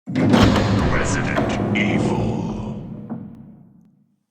Resident Evil.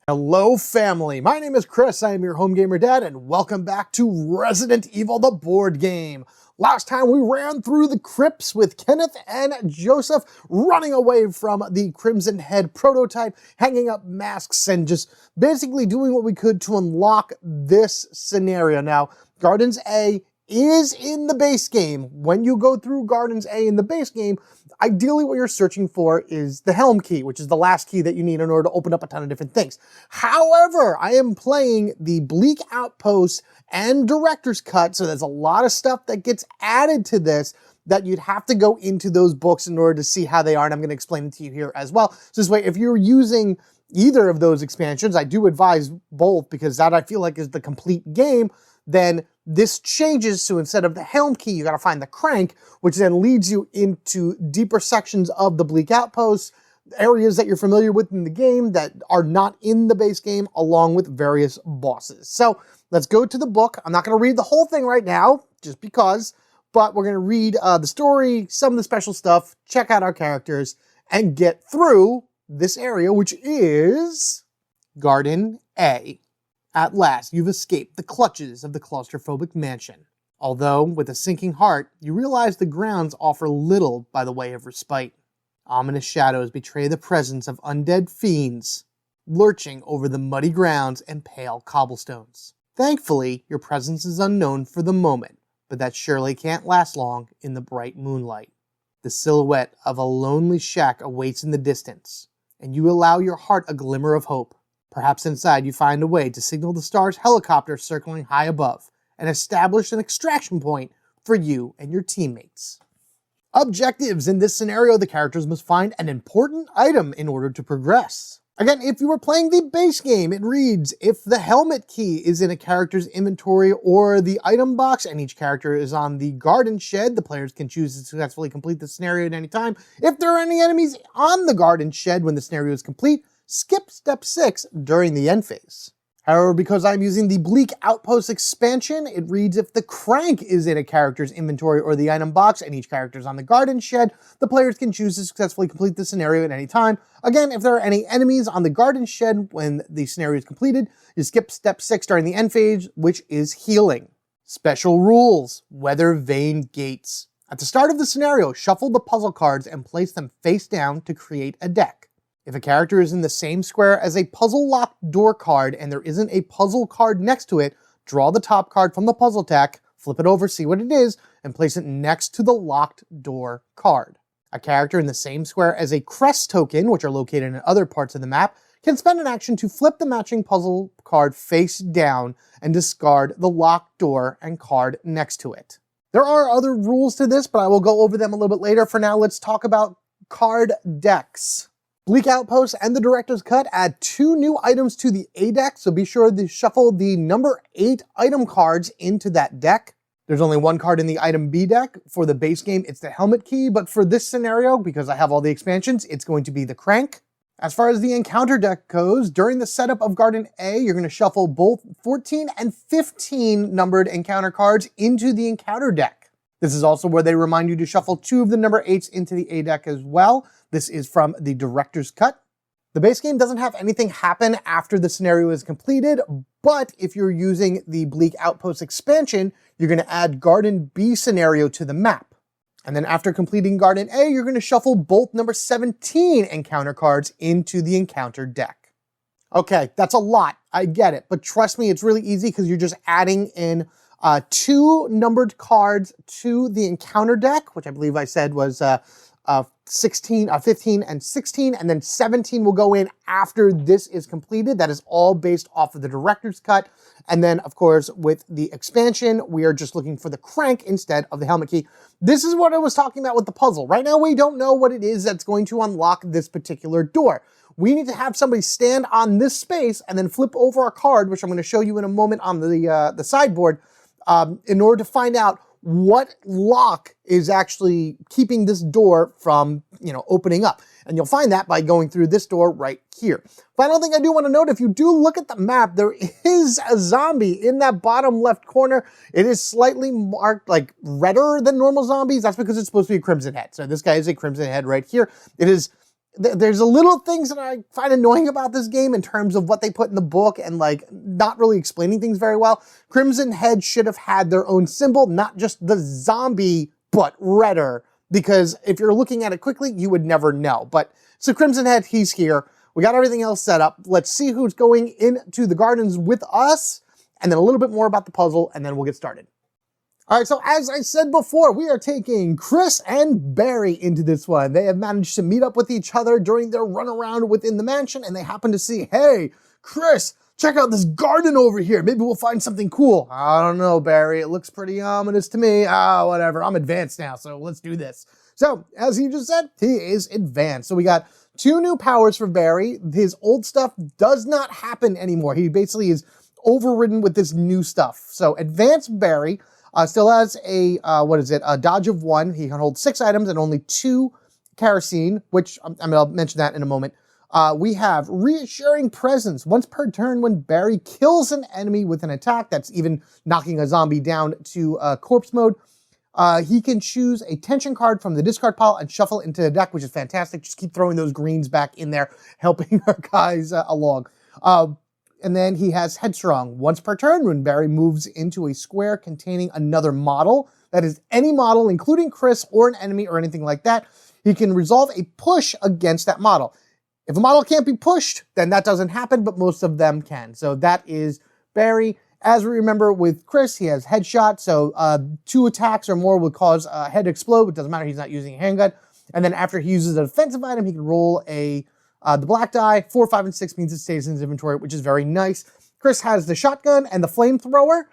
Hello family, my name is Chris, I am your home gamer dad, and welcome back to Resident Evil the board game. Last time we ran through the crypts with Kenneth and Joseph running away from the Crimson Head prototype, hanging up masks and just basically doing what we could to unlock this scenario. Now, Gardens A is in the base game. When you go through Gardens A in the base game, ideally what you're searching for is the Helm key, which is the last key that you need in order to open up a ton of different things. However, I am playing the Bleak Outpost and Director's Cut, so there's a lot of stuff that gets added to this that you'd have to go into those books in order to see how they are, and I'm going to explain it to you here as well. So this way, if you're using either of those expansions, I do advise both because that I feel like is the complete game, then this changes, so instead of the Helm key, you got to find the crank, which then leads you into deeper sections of the Bleak Outpost, areas that you're familiar with in the game that are not in the base game, along with various bosses. So let's go to the book. I'm not going to read the whole thing right now, just because, but we're going to read the story, some of the special stuff, check out our characters, and get through this area, which is Garden A. At last, you've escaped the clutches of the claustrophobic mansion. Although, with a sinking heart, you realize the grounds offer little by the way of respite. Ominous shadows betray the presence of undead fiends, lurching over the muddy grounds and pale cobblestones. Thankfully, your presence is unknown for the moment, but that surely can't last long in the bright moonlight. The silhouette of a lonely shack awaits in the distance, and you allow your heart a glimmer of hope. Perhaps inside you find a way to signal the star's helicopter circling high above and establish an extraction point for you and your teammates. Objectives: in this scenario, the characters must find an important item in order to progress. Again, if you were playing the base game, it reads, if the helmet key is in a character's inventory or the item box and each character is on the garden shed, the players can choose to successfully complete the scenario at any time. If there are any enemies on the garden shed when the scenario is complete, skip step 6 during the end phase. However, because I'm using the Bleak Outpost expansion, it reads if the crank is in a character's inventory or the item box and each character is on the garden shed, the players can choose to successfully complete the scenario at any time. Again, if there are any enemies on the garden shed when the scenario is completed, you skip step 6 during the end phase, which is healing. Special rules: Weather Vane Gates. At the start of the scenario, shuffle the puzzle cards and place them face down to create a deck. If a character is in the same square as a puzzle locked door card and there isn't a puzzle card next to it, draw the top card from the puzzle deck, flip it over, see what it is, and place it next to the locked door card. A character in the same square as a crest token, which are located in other parts of the map, can spend an action to flip the matching puzzle card face down and discard the locked door and card next to it. There are other rules to this, but I will go over them a little bit later. For now, let's talk about card decks. Bleak Outpost and the Director's Cut add 2 new items to the A deck, so be sure to shuffle the number 8 item cards into that deck. There's only 1 card in the item B deck. For the base game, it's the helmet key, but for this scenario, because I have all the expansions, it's going to be the crank. As far as the encounter deck goes, during the setup of Garden A, you're going to shuffle both 14 and 15 numbered encounter cards into the encounter deck. This is also where they remind you to shuffle 2 of the number 8s into the A deck as well. This is from the Director's Cut. The base game doesn't have anything happen after the scenario is completed, but if you're using the Bleak Outpost expansion, you're going to add Garden B scenario to the map. And then after completing Garden A, you're going to shuffle both number 17 encounter cards into the encounter deck. Okay, that's a lot, I get it, but trust me, it's really easy because you're just adding in 2 numbered cards to the encounter deck, which I believe I said was 15 and 16, and then 17 will go in after this is completed. That is all based off of the Director's Cut. And then, of course, with the expansion, we are just looking for the crank instead of the helmet key. This is what I was talking about with the puzzle. Right now, we don't know what it is that's going to unlock this particular door. We need to have somebody stand on this space and then flip over a card, which I'm going to show you in a moment on the sideboard, in order to find out what lock is actually keeping this door from opening up. And you'll find that by going through this door right here. Final thing I do want to note, if you do look at the map, there is a zombie in that bottom left corner. It is slightly marked like redder than normal zombies. That's because it's supposed to be a crimson head. So this guy is a crimson head right here. It is, there's a little things that I find annoying about this game in terms of what they put in the book and like not really explaining things very well. Crimson head should have had their own symbol, not just the zombie, but redder. Because if you're looking at it quickly, you would never know. But so Crimson Head, he's here. We got everything else set up. Let's see who's going into the gardens with us, and then a little bit more about the puzzle, and then we'll get started. All right, so as I said before, we are taking Chris and Barry into this one. They have managed to meet up with each other during their run around within the mansion, and they happen to see, hey, Chris, check out this garden over here. Maybe we'll find something cool. I don't know, Barry. It looks pretty ominous to me. Whatever. I'm advanced now, so let's do this. So, as he just said, he is advanced. So we got 2 new powers for Barry. His old stuff does not happen anymore. He basically is overridden with this new stuff. So, advanced Barry still has a, a dodge of 1. He can hold 6 items and only 2 kerosene, which I'll mention that in a moment. We have reassuring presence once per turn when Barry kills an enemy with an attack. That's even knocking a zombie down to corpse mode. He can choose a tension card from the discard pile and shuffle into the deck, which is fantastic. Just keep throwing those greens back in there, helping our guys along. And then he has headstrong once per turn when Barry moves into a square containing another model. That is any model, including Chris or an enemy or anything like that. He can resolve a push against that model. If a model can't be pushed, then that doesn't happen, but most of them can. So that is Barry. As we remember with Chris, he has headshot, so 2 attacks or more would cause a head to explode. It doesn't matter, he's not using a handgun. And then after he uses a defensive item, he can roll the black die. 4, 5, and 6 means it stays in his inventory, which is very nice. Chris has the shotgun and the flamethrower.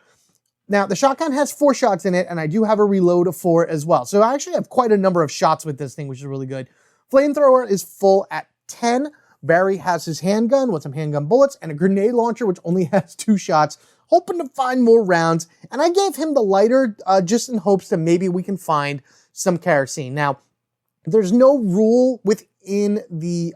Now, the shotgun has 4 shots in it, and I do have a reload of 4 as well. So I actually have quite a number of shots with this thing, which is really good. Flamethrower is full at 10. Barry has his handgun with some handgun bullets and a grenade launcher, which only has 2 shots, hoping to find more rounds. And I gave him the lighter just in hopes that maybe we can find some kerosene. Now, there's no rule within the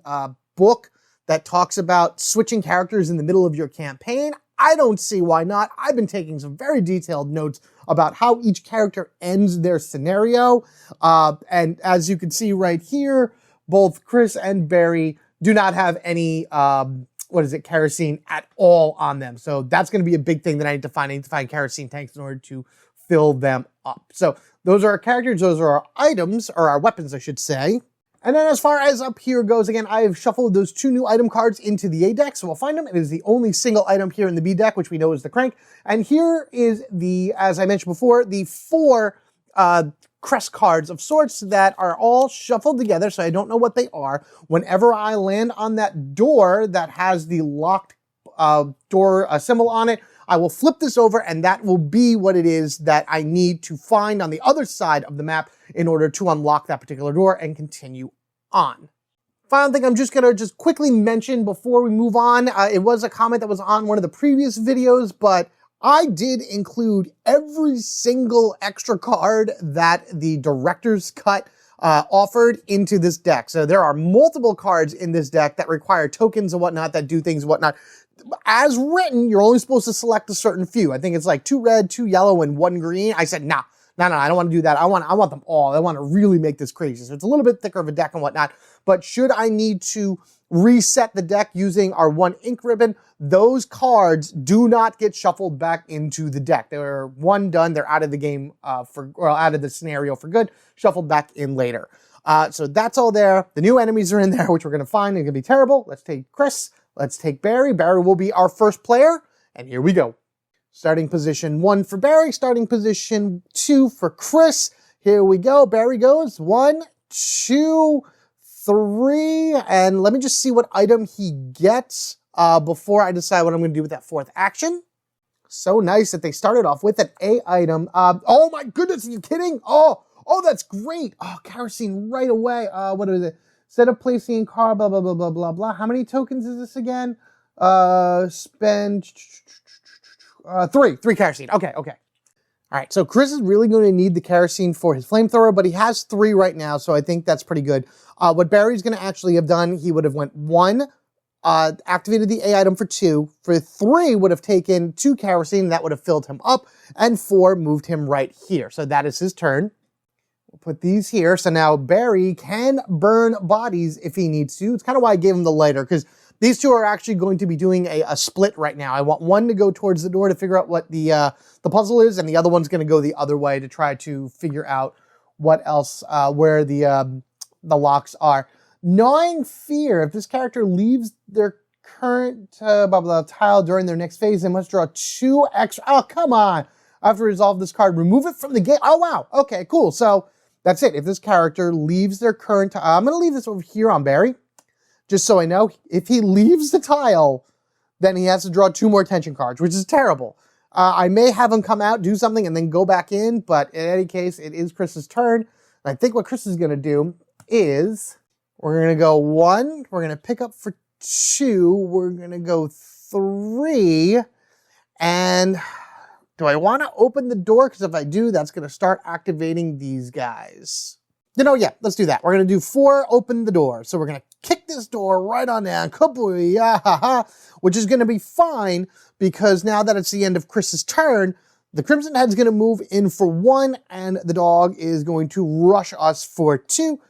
book that talks about switching characters in the middle of your campaign. I don't see why not. I've been taking some very detailed notes about how each character ends their scenario. And as you can see right here, both Chris and Barry do not have any, kerosene at all on them. So that's going to be a big thing that I need to find. I need to find kerosene tanks in order to fill them up. So those are our characters. Those are our items, or our weapons, I should say. And then as far as up here goes, again, I have shuffled those 2 new item cards into the A deck, so we'll find them. It is the only single item here in the B deck, which we know is the crank. And here is the, as I mentioned before, the 4 crest cards of sorts that are all shuffled together, so I don't know what they are. Whenever I land on that door that has the locked door symbol on it, I will flip this over, and that will be what it is that I need to find on the other side of the map in order to unlock that particular door and continue on. Final thing I'm just going to quickly mention before we move on, it was a comment that was on one of the previous videos, but I did include every single extra card that the director's cut offered into this deck. So there are multiple cards in this deck that require tokens and whatnot, that do things and whatnot. As written, you're only supposed to select a certain few. I think it's like 2 red, 2 yellow, and 1 green. I said, nah, I don't want to do that. I want them all. I want to really make this crazy. So it's a little bit thicker of a deck and whatnot. But should I need to reset the deck using our 1 ink ribbon, those cards do not get shuffled back into the deck. They're done. They're out of the game out of the scenario for good, shuffled back in later. So that's all there. The new enemies are in there, which we're going to find. They're going to be terrible. Let's take Chris. Let's take Barry. Barry will be our first player. And here we go. Starting position 1 for Barry. Starting position 2 for Chris. Here we go. Barry goes 1, 2, 3. And let me just see what item he gets before I decide what I'm going to do with that 4th action. So nice that they started off with an A item. Oh my goodness, are you kidding? Oh, that's great. Oh, kerosene right away. What is it? Instead of placing card, blah, blah, blah, blah, blah, blah. How many tokens is this again? Spend 3 kerosene. Okay. All right, so Chris is really going to need the kerosene for his flamethrower, but he has 3 right now, so I think that's pretty good. What Barry's going to actually have done, he would have went 1, activated the A item for 2, for 3 would have taken 2 kerosene, that would have filled him up, and 4 moved him right here. So that is his turn. We'll put these here, so now Barry can burn bodies if he needs to. It's kind of why I gave him the lighter, because these 2 are actually going to be doing a split right now. I want one to go towards the door to figure out what the puzzle is, and the other one's going to go the other way to try to figure out what else, where the locks are. Gnawing Fear. If this character leaves their current tile during their next phase, they must draw 2 extra. Oh, come on. I have to resolve this card. Remove it from the game. Oh, wow. Okay, cool. So that's it. If this character leaves their current tile, I'm going to leave this over here on Barry. Just so I know, if he leaves the tile, then he has to draw 2 more tension cards, which is terrible. I may have him come out, do something, and then go back in, but in any case, it is Chris's turn. And I think what Chris is going to do is, we're going to go 1, we're going to pick up for 2, we're going to go 3, and do I want to open the door? Because if I do, that's going to start activating these guys. You know, yeah, let's do that. We're going to do 4, open the door. So we're going to kick this door right on down, kabooyah, which is going to be fine because now that it's the end of Chris's turn, the Crimson Head's going to move in for 1 and the dog is going to rush us for 2.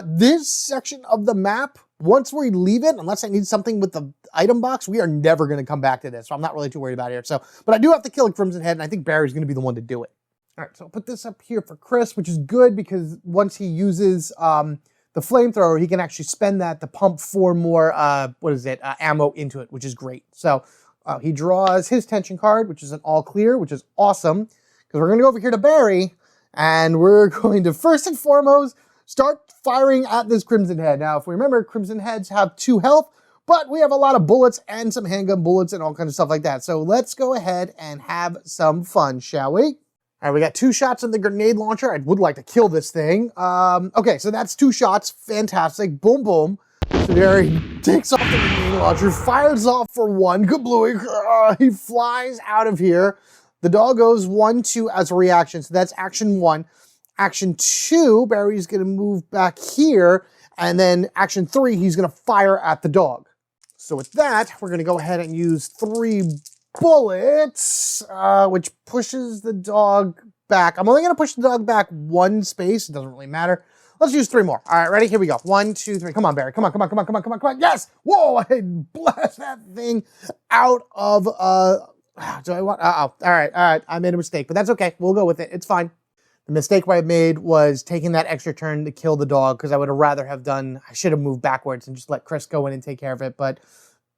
This section of the map, once we leave it, unless I need something with the item box, we are never going to come back to this. So I'm not really too worried about it here. So, but I do have to kill a Crimson Head and I think Barry's going to be the one to do it. All right, so I'll put this up here for Chris, which is good because once he uses the flamethrower, he can actually spend that to pump 4 more, ammo into it, which is great. So he draws his tension card, which is an all clear, which is awesome because we're going to go over here to Barry and we're going to first and foremost start firing at this Crimson Head. Now, if we remember, Crimson Heads have 2 health, but we have a lot of bullets and some handgun bullets and all kinds of stuff like that. So let's go ahead and have some fun, shall we? All right, we got 2 shots of the grenade launcher. I would like to kill this thing. Okay, so that's 2 shots. Fantastic. Boom, boom. So there he takes off the grenade launcher, fires off for 1. Kablooey. He flies out of here. The dog goes 1, 2 as a reaction. So that's action 1. Action 2, Barry's going to move back here. And then action 3, he's going to fire at the dog. So with that, we're going to go ahead and use 3 bullets, which pushes the dog back. I'm only going to push the dog back 1 space. It doesn't really matter. Let's use 3 more. All right, ready? Here we go. 1, 2, 3. Come on, Barry. Come on, come on, come on, come on, come on, come on. Yes! Whoa! I blast that thing out of, do I want, all right. I made a mistake, but that's okay. We'll go with it. It's fine. The mistake I made was taking that extra turn to kill the dog because I would have rather have done, I should have moved backwards and just let Chris go in and take care of it, but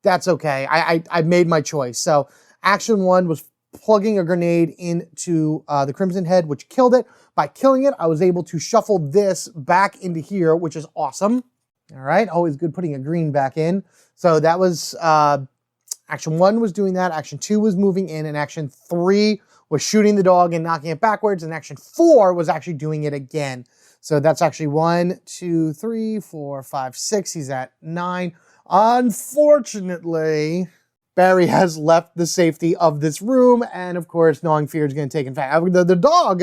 that's okay. I made my choice. So action 1 was plugging a grenade into the Crimson Head, which killed it. By killing it, I was able to shuffle this back into here, which is awesome. All right, always good putting a green back in. So that was, action 1 was doing that, action 2 was moving in, and action 3 was shooting the dog and knocking it backwards, and action 4 was actually doing it again. So that's actually 1, 2, 3, 4, 5, 6. He's at 9. Unfortunately, Barry has left the safety of this room, and of course, Gnawing Fear is going to take in fact. The dog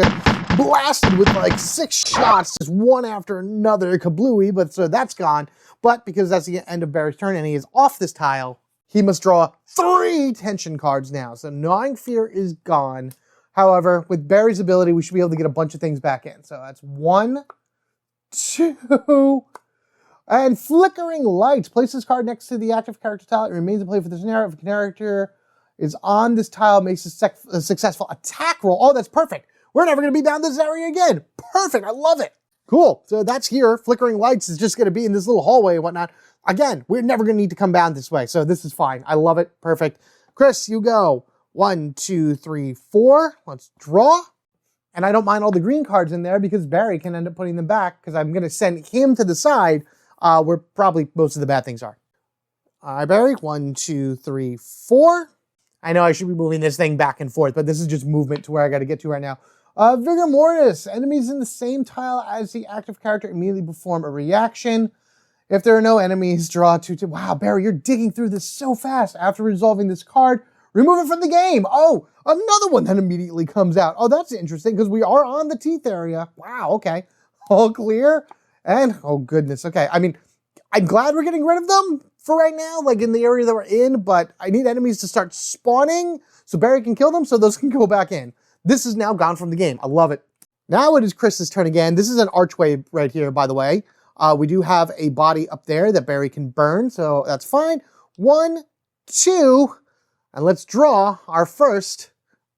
blasted with like 6 shots, just one after another, kablooey, but so that's gone. But because that's the end of Barry's turn and he is off this tile, he must draw 3 tension cards now. So Gnawing Fear is gone. However, with Barry's ability, we should be able to get a bunch of things back in. So that's 1, 2, and Flickering Lights. Place this card next to the active character tile. It remains in play for this scenario. If a character is on this tile, makes a successful attack roll. Oh, that's perfect. We're never going to be down this area again. Perfect. I love it. Cool. So that's here. Flickering Lights is just going to be in this little hallway and whatnot. Again, we're never going to need to come down this way. So this is fine. I love it. Perfect. Chris, you go. 1, 2, 3, 4. Let's draw. And I don't mind all the green cards in there because Barry can end up putting them back because I'm going to send him to the side where probably most of the bad things are. All right, Barry. 1, 2, 3, 4. I know I should be moving this thing back and forth, but this is just movement to where I got to get to right now. Vigor Mortis. Enemies in the same tile as the active character immediately perform a reaction. If there are no enemies, draw 2. Wow, Barry, you're digging through this so fast. After resolving this card, remove it from the game. Oh, another one that immediately comes out. Oh, that's interesting because we are on the teeth area. Wow, okay. All clear. And, oh goodness, okay. I mean, I'm glad we're getting rid of them for right now, like in the area that we're in, but I need enemies to start spawning so Barry can kill them so those can go back in. This is now gone from the game. I love it. Now it is Chris's turn again. This is an archway right here, by the way. We do have a body up there that Barry can burn, so that's fine. 1, 2, and let's draw our first,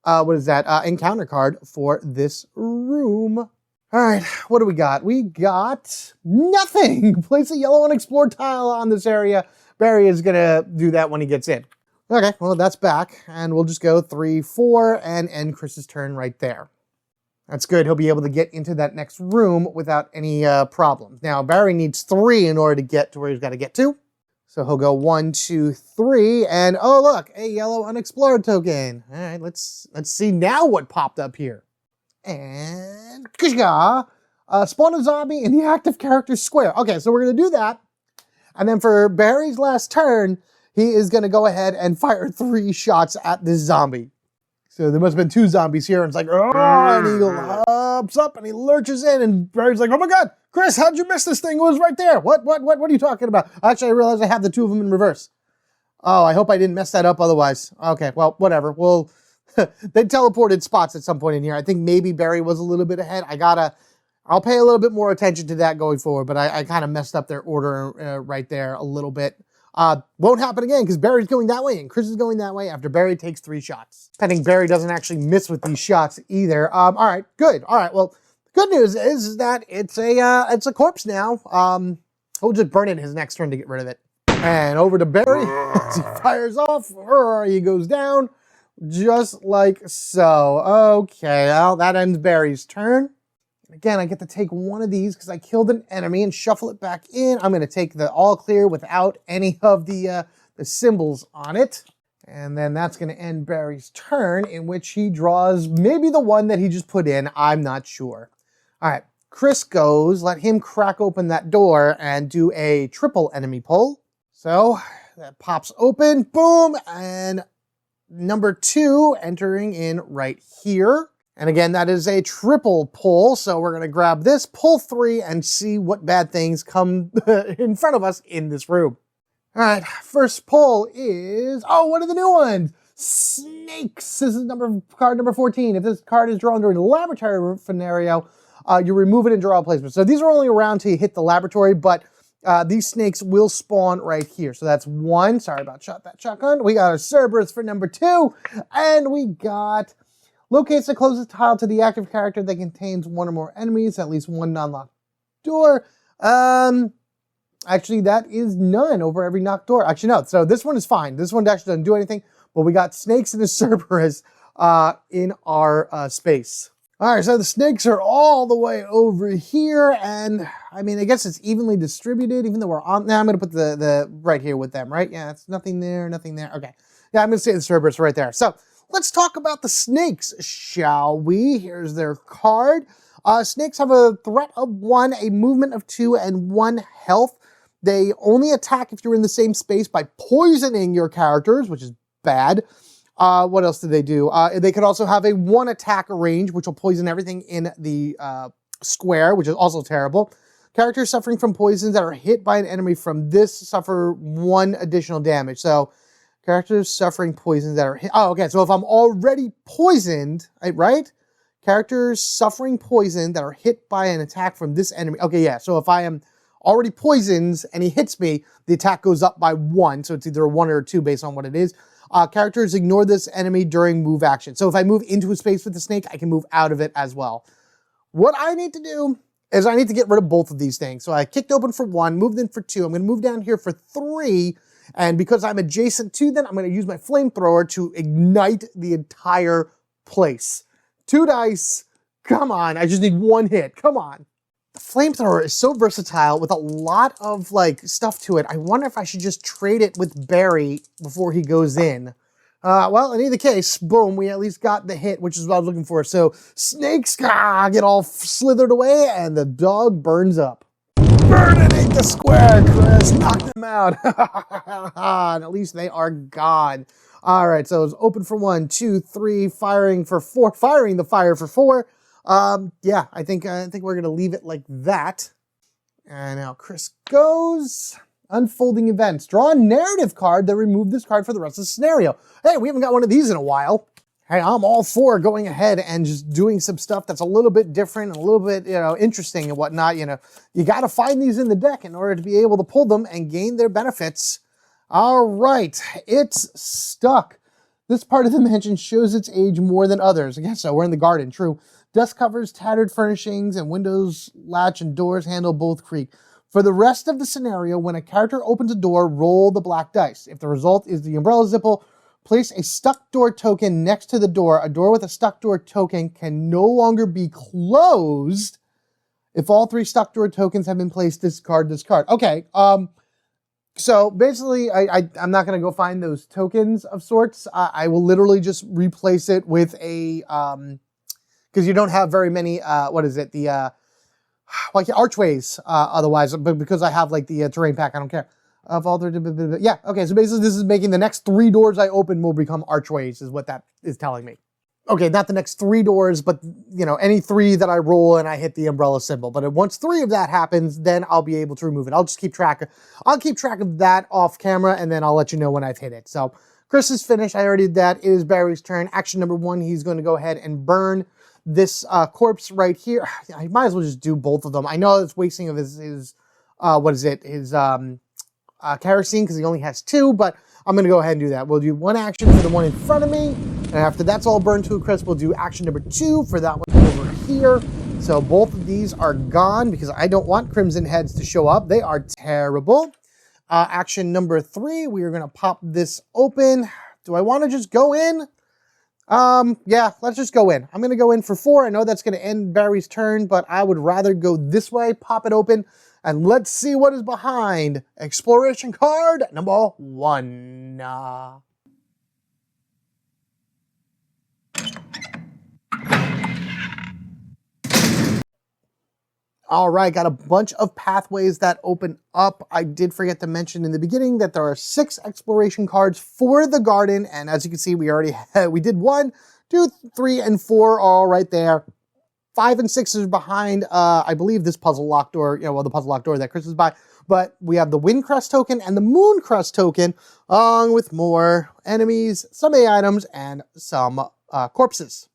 encounter card for this room. All right, what do we got? We got nothing. Place a yellow unexplored tile on this area. Barry is gonna do that when he gets in. Okay, well, that's back, and we'll just go 3, 4, and end Chris's turn right there. That's good. He'll be able to get into that next room without any problems. Now, Barry needs 3 in order to get to where he's got to get to. So he'll go 1, 2, 3, and oh, look, a yellow unexplored token. All right, let's see now what popped up here. And spawn a zombie in the active character's square. Okay, so we're going to do that. And then for Barry's last turn, he is going to go ahead and fire 3 shots at this zombie. So there must have been 2 zombies here, and it's like, oh, and he hops up and he lurches in, and Barry's like, oh my God, Chris, how'd you miss this thing? It was right there. What are you talking about? Actually, I realized I have the 2 of them in reverse. Oh, I hope I didn't mess that up otherwise. Okay, well, whatever. Well, they teleported spots at some point in here. I think maybe Barry was a little bit ahead. I'll pay a little bit more attention to that going forward, but I kind of messed up their order right there a little bit. Won't happen again because Barry's going that way and Chris is going that way after Barry takes 3 shots. Pending Barry doesn't actually miss with these shots either. All right, good. All right, well, the good news is that it's a corpse now. We'll just burn it his next turn to get rid of it. And over to Barry as he fires off. He goes down just like so. Okay, well, that ends Barry's turn. Again, I get to take one of these because I killed an enemy and shuffle it back in. I'm going to take the all clear without any of the symbols on it. And then that's going to end Barry's turn, in which he draws maybe the one that he just put in. I'm not sure. All right, Chris goes. Let him crack open that door and do a triple enemy pull. So that pops open. Boom. And number 2 entering in right here. And again, that is a triple pull, so we're going to grab this, pull 3, and see what bad things come in front of us in this room. All right, first pull is, oh, what are the new ones? Snakes. This is card number 14. If this card is drawn during the laboratory scenario, you remove it and draw a placement. So these are only around till you hit the laboratory, but these snakes will spawn right here. So that's 1. Sorry about that shotgun. We got a Cerberus for number 2, and we got locates the closest tile to the active character that contains 1 or more enemies, at least 1 non-locked door. Actually, that is none over every knocked door. Actually, no. So this one is fine. This one actually doesn't do anything, but we got snakes and a Cerberus in our space. All right, so the snakes are all the way over here, and I mean, I guess it's evenly distributed, even though we're on. Now I'm going to put the right here with them, right? Yeah, it's nothing there, nothing there. Okay. Yeah, I'm going to say the Cerberus right there. So let's talk about the snakes, shall we? Here's their card. Snakes have a threat of 1, a movement of 2, and 1 health. They only attack if you're in the same space by poisoning your characters, which is bad. What else do they do? They could also have a 1 attack range, which will poison everything in the square, which is also terrible. Characters suffering from poisons that are hit by an enemy from this suffer 1 additional damage. So characters suffering poisons that are hit. Oh, okay. So if I'm already poisoned, right? Characters suffering poison that are hit by an attack from this enemy. Okay, yeah. So if I am already poisoned and he hits me, the attack goes up by 1. So it's either a 1 or a 2 based on what it is. Characters ignore this enemy during move action. So if I move into a space with the snake, I can move out of it as well. What I need to do is I need to get rid of both of these things. So I kicked open for 1, moved in for 2. I'm going to move down here for 3. And because I'm adjacent to them, I'm going to use my flamethrower to ignite the entire place. 2 dice. Come on. I just need 1 hit. Come on. The flamethrower is so versatile with a lot of stuff to it. I wonder if I should just trade it with Barry before he goes in. Well, in either case, boom, we at least got the hit, which is what I was looking for. So snakes get all slithered away and the dog burns up. Burn it, ain't the square, Chris. Knock them out. And at least they are gone. All right, so it's open for 1, 2, 3, firing for 4, firing the fire for 4. Yeah, I think we're gonna leave it like that. And now Chris goes. Unfolding events. Draw a narrative card, then remove this card for the rest of the scenario. Hey, we haven't got one of these in a while. Hey, I'm all for going ahead and just doing some stuff that's a little bit different, a little bit, interesting and whatnot. You got to find these in the deck in order to be able to pull them and gain their benefits. All right, it's stuck. This part of the mansion shows its age more than others. I guess so. We're in the garden, true. Dust covers, tattered furnishings, and windows, latch, and doors handle both creak. For the rest of the scenario, when a character opens a door, roll the black dice. If the result is the umbrella zipple, place a stuck door token next to the door. A door with a stuck door token can no longer be closed. If all 3 stuck door tokens have been placed, discard this card. Okay, so basically, I'm not going to go find those tokens of sorts. I will literally just replace it with a, because you don't have very many, like archways, otherwise, but because I have like the terrain pack, I don't care. Yeah, okay, so basically this is making the next 3 doors I open will become archways, is what that is telling me. Okay, not the next 3 doors, but any 3 that I roll and I hit the umbrella symbol. But once 3 of that happens, then I'll be able to remove it. I'll keep track of that off camera, and then I'll let you know when I've hit it. So Chris is finished. I already did that. It is Barry's turn. Action number 1, he's going to go ahead and burn this corpse right here. I might as well just do both of them. I know it's wasting of his kerosene, because he only has 2, but I'm going to go ahead and do that. We'll do 1 action for the one in front of me, and after that's all burned to a crisp, we'll do action number 2 for that one over here. So both of these are gone, because I don't want Crimson Heads to show up. They are terrible. Action number 3, we are going to pop this open. Do I want to just go in? Yeah, let's just go in. I'm going to go in for 4. I know that's going to end Barry's turn, but I would rather go this way, pop it open, and let's see what is behind exploration card number 1. All right, got a bunch of pathways that open up. I did forget to mention in the beginning that there are 6 exploration cards for the garden, and as you can see, we did 1, 2, 3, and 4 all right there. 5 and 6 is behind, I believe, this puzzle lock door, the puzzle lock door that Chris is by. But we have the Wind Crest token and the Moon Crest token, along with more enemies, some A items, and some corpses.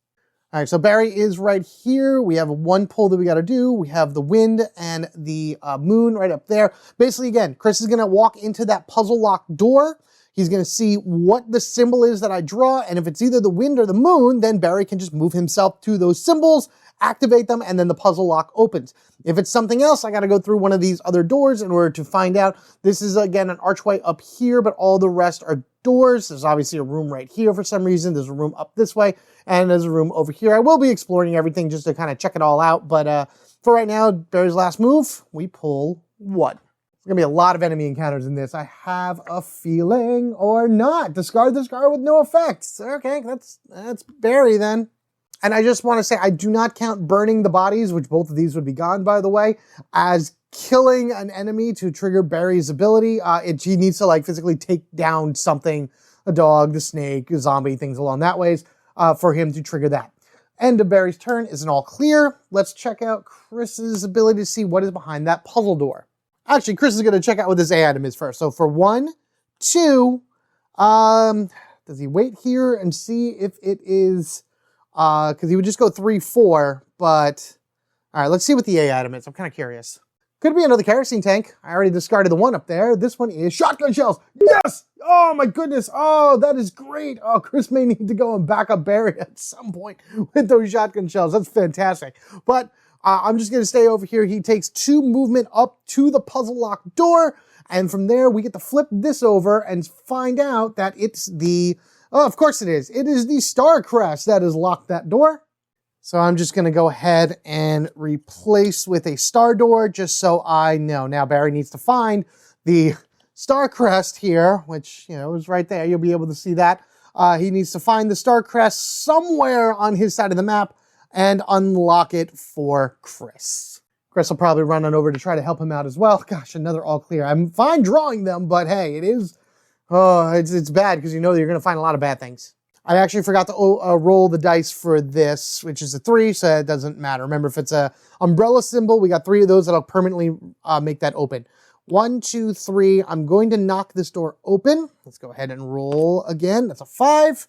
All right, so Barry is right here. We have 1 pull that we got to do. We have the wind and the moon right up there. Basically, again, Chris is going to walk into that puzzle lock door. He's going to see what the symbol is that I draw, and if it's either the wind or the moon, then Barry can just move himself to those symbols, activate them, and then the puzzle lock opens. If it's something else, I got to go through one of these other doors in order to find out. This is, again, an archway up here, but all the rest are doors. There's obviously a room right here for some reason. There's a room up this way, and there's a room over here. I will be exploring everything just to kind of check it all out, but for right now, Barry's last move, we pull 1. There's going to be a lot of enemy encounters in this. I have a feeling, or not. Discard this card with no effects. Okay, that's Barry then. And I just want to say, I do not count burning the bodies, which both of these would be gone, by the way, as killing an enemy to trigger Barry's ability. He needs to physically take down something, a dog, the snake, a zombie, things along that ways, for him to trigger that. End of Barry's turn isn't all clear. Let's check out Chris's ability to see what is behind that puzzle door. Actually, Chris is going to check out what this A item is first. So for 1, 2, does he wait here and see if it is, because he would just go 3, 4, but, all right, let's see what the A item is. I'm kind of curious. Could be another kerosene tank. I already discarded the one up there. This one is shotgun shells. Yes! Oh my goodness. Oh, that is great. Oh, Chris may need to go and back up Barry at some point with those shotgun shells. That's fantastic. But I'm just going to stay over here. He takes 2 movement up to the puzzle lock door. And from there, we get to flip this over and find out that it's the, oh, of course it is. It is the Star Crest that has locked that door. So I'm just going to go ahead and replace with a star door just so I know. Now Barry needs to find the Star Crest here, which, is right there. You'll be able to see that. He needs to find the Star Crest somewhere on his side of the map and unlock it for Chris. Chris will probably run on over to try to help him out as well. Gosh, another all clear. I'm fine drawing them, but hey, it is Oh, it's bad because you know that you're going to find a lot of bad things. I actually forgot to roll the dice for this, which is a 3, so it doesn't matter. Remember, if it's a umbrella symbol, we got 3 of those that'll permanently make that open. 1, 2, 3. I'm going to knock this door open. Let's go ahead and roll again. That's a 5.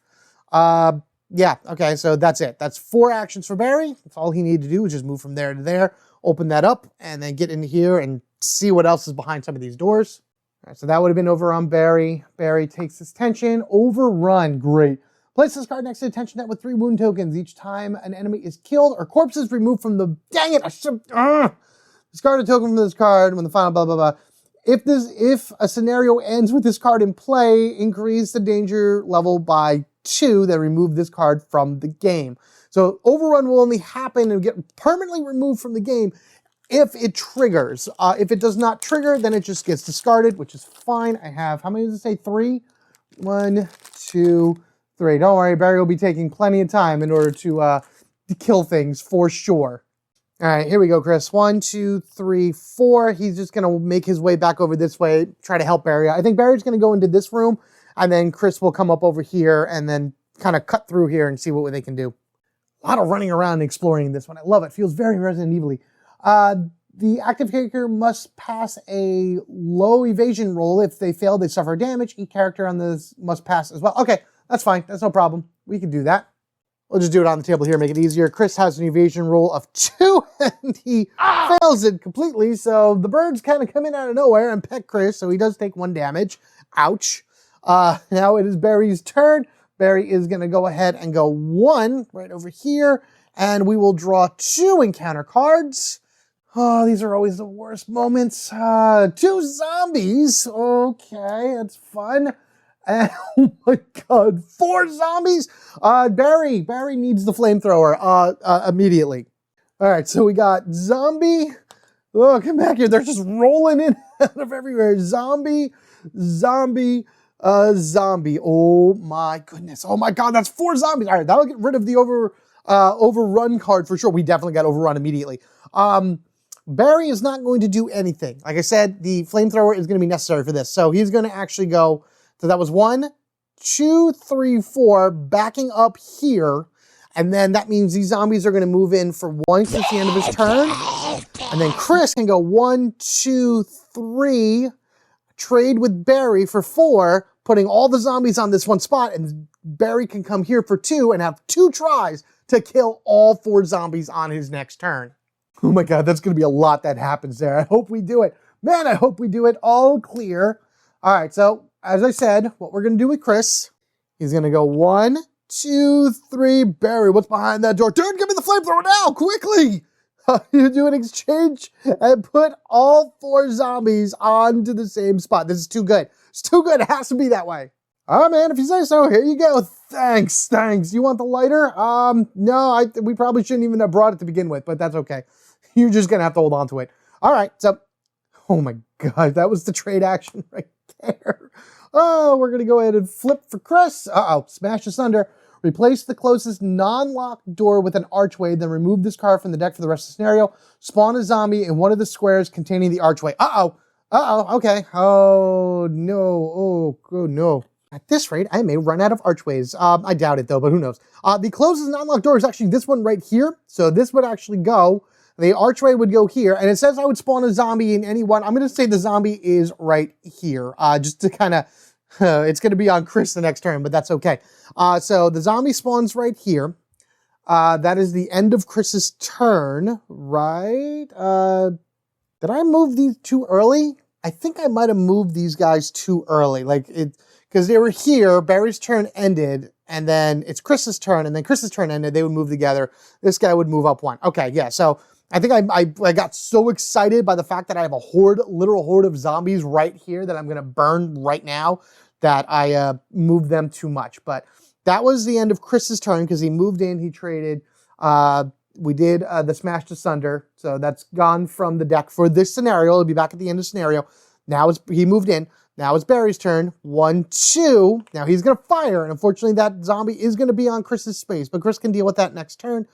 Yeah, okay, so that's it. That's 4 actions for Barry. That's all he needed to do was just move from there to there, open that up, and then get in here and see what else is behind some of these doors. All right, so that would have been Overrun Barry. Barry takes his tension. Overrun, great. Place this card next to the tension net with 3 wound tokens. Each time an enemy is killed or corpse is removed from the... Dang it! Discard a token from this card when the final blah, blah, blah. If a scenario ends with this card in play, increase the danger level by 2, then remove this card from the game. So Overrun will only happen and get permanently removed from the game if it triggers. If it does not trigger, then it just gets discarded, which is fine. I have, how many does it say? 3? 1, 2, 3. Don't worry, Barry will be taking plenty of time in order to kill things for sure. All right, here we go, Chris. 1, 2, 3, 4. He's just going to make his way back over this way, try to help Barry. I think Barry's going to go into this room, and then Chris will come up over here and then kind of cut through here and see what they can do. A lot of running around and exploring this one. I love it. Feels very Resident Evil-y. The active character must pass a low evasion roll. If they fail, they suffer damage. Each character on this must pass as well. Okay, that's fine. That's no problem. We can do that. We'll just do it on the table here, make it easier. Chris has an evasion roll of 2, and he fails it completely. So the birds kind of come in out of nowhere and peck Chris, so he does take 1 damage. Ouch. Now it is Barry's turn. Barry is going to go ahead and go 1 right over here, and we will draw 2 encounter cards. Oh, these are always the worst moments. 2 zombies. Okay, that's fun. And, oh my God, 4 zombies? Barry needs the flamethrower immediately. All right, so we got zombie. Oh, come back here. They're just rolling in out of everywhere. Zombie. Zombie. Oh my goodness. Oh my God, that's 4 zombies. All right, that'll get rid of the overrun card for sure. We definitely got overrun immediately. Barry is not going to do anything. Like I said, the flamethrower is going to be necessary for this. So he's going to actually go... So that was 1, 2, 3, 4, backing up here. And then that means these zombies are going to move in for 1 since the end of his turn. And then Chris can go 1, 2, 3, trade with Barry for 4, putting all the zombies on this one spot. And Barry can come here for 2 and have 2 tries to kill all 4 zombies on his next turn. Oh my God, that's going to be a lot that happens there. I hope we do it. Man, I hope we do it. All clear. All right, so... As I said, what we're going to do with Chris, he's going to go 1, 2, 3, Barry, what's behind that door? Dude, give me the flamethrower now, quickly! You do an exchange and put all 4 zombies onto the same spot. This is too good. It's too good. It has to be that way. All right, man, if you say so, here you go. Thanks. You want the lighter? No, we probably shouldn't even have brought it to begin with, but that's okay. You're just going to have to hold on to it. All right, so, oh my God, that was the trade action right there. Oh, we're going to go ahead and flip for Chris. Smash asunder. Replace the closest non-locked door with an archway, then remove this card from the deck for the rest of the scenario. Spawn a zombie in one of the squares containing the archway. Okay. Oh, no. Oh, no. At this rate, I may run out of archways. I doubt it, though, but who knows. The closest non-locked door is actually this one right here. So this would actually go. The archway would go here, and it says I would spawn a zombie in any one. I'm going to say the zombie is right here, just to kind of, it's going to be on Chris the next turn, but that's okay. So the zombie spawns right here. That is the end of Chris's turn, right? Did I move these too early? I think I might have moved these guys too early, because they were here, Barry's turn ended, and then it's Chris's turn, and then Chris's turn ended, they would move together. This guy would move up 1. Okay, yeah, so I think I got so excited by the fact that I have a literal horde of zombies right here that I'm going to burn right now that I moved them too much. But that was the end of Chris's turn because he moved in, he traded. We did the Smashed Asunder, so that's gone from the deck for this scenario. It'll be back at the end of the scenario. Now he moved in. Now it's Barry's turn. 1, 2. Now he's going to fire, and unfortunately that zombie is going to be on Chris's space, but Chris can deal with that next turn.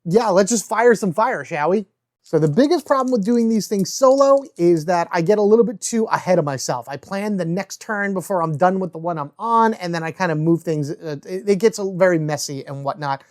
Yeah, let's just fire some fire, shall we? So the biggest problem with doing these things solo is that I get a little bit too ahead of myself. I plan the next turn before I'm done with the one I'm on, and then I kind of move things. It gets very messy and whatnot.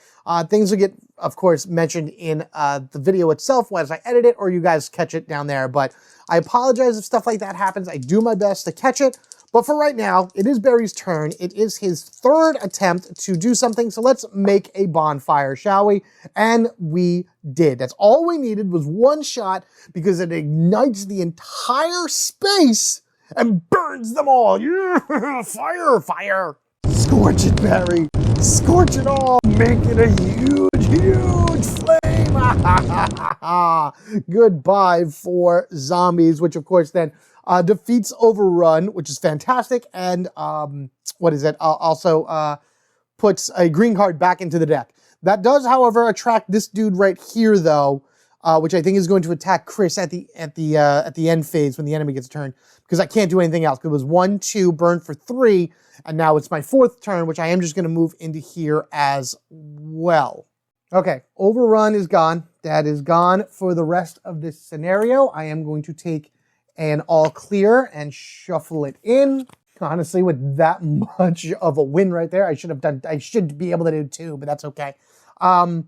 Things will get, of course, mentioned in the video itself as I edit it, or you guys catch it down there. But I apologize if stuff like that happens. I do my best to catch it. But for right now, it is Barry's turn. It is his third attempt to do something. So let's make a bonfire, shall we? And we did. That's all we needed was one shot because it ignites the entire space and burns them all. Yeah, fire, fire. Scorch it, Barry. Scorch it all. Make it a huge, huge flame. Goodbye for zombies, which of course then defeats Overrun, which is fantastic, and also puts a green card back into the deck. That does, however, attract this dude right here, though, which I think is going to attack Chris at the end phase when the enemy gets a turn, because I can't do anything else. It was 1, 2, burn for 3, and now it's my 4th turn, which I am just going to move into here as well. Okay, Overrun is gone. That is gone for the rest of this scenario. I am going to take an all clear and shuffle it in. Honestly, with that much of a win right there, I should be able to do 2, but that's okay. So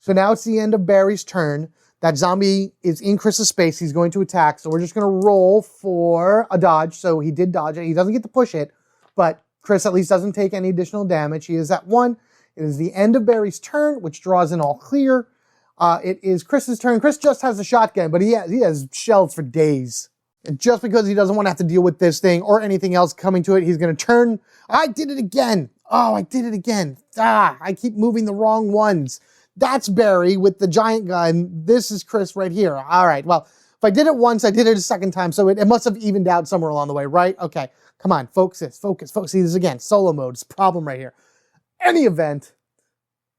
now it's the end of Barry's turn. That zombie is in Chris's space. He's going to attack. So we're just going to roll for a dodge. So he did dodge it. He doesn't get to push it, but Chris at least doesn't take any additional damage. He is at 1. It is the end of Barry's turn, which draws an all clear. It is Chris's turn. Chris just has a shotgun, but he has shells for days. And just because he doesn't want to have to deal with this thing or anything else coming to it, he's going to turn. I did it again. Oh, I did it again. I keep moving the wrong ones. That's Barry with the giant gun. This is Chris right here. All right. Well, if I did it once, I did it a second time. So it must have evened out somewhere along the way, right? Okay. Come on. Focus. See this again. Solo mode. It's a problem right here. Any event,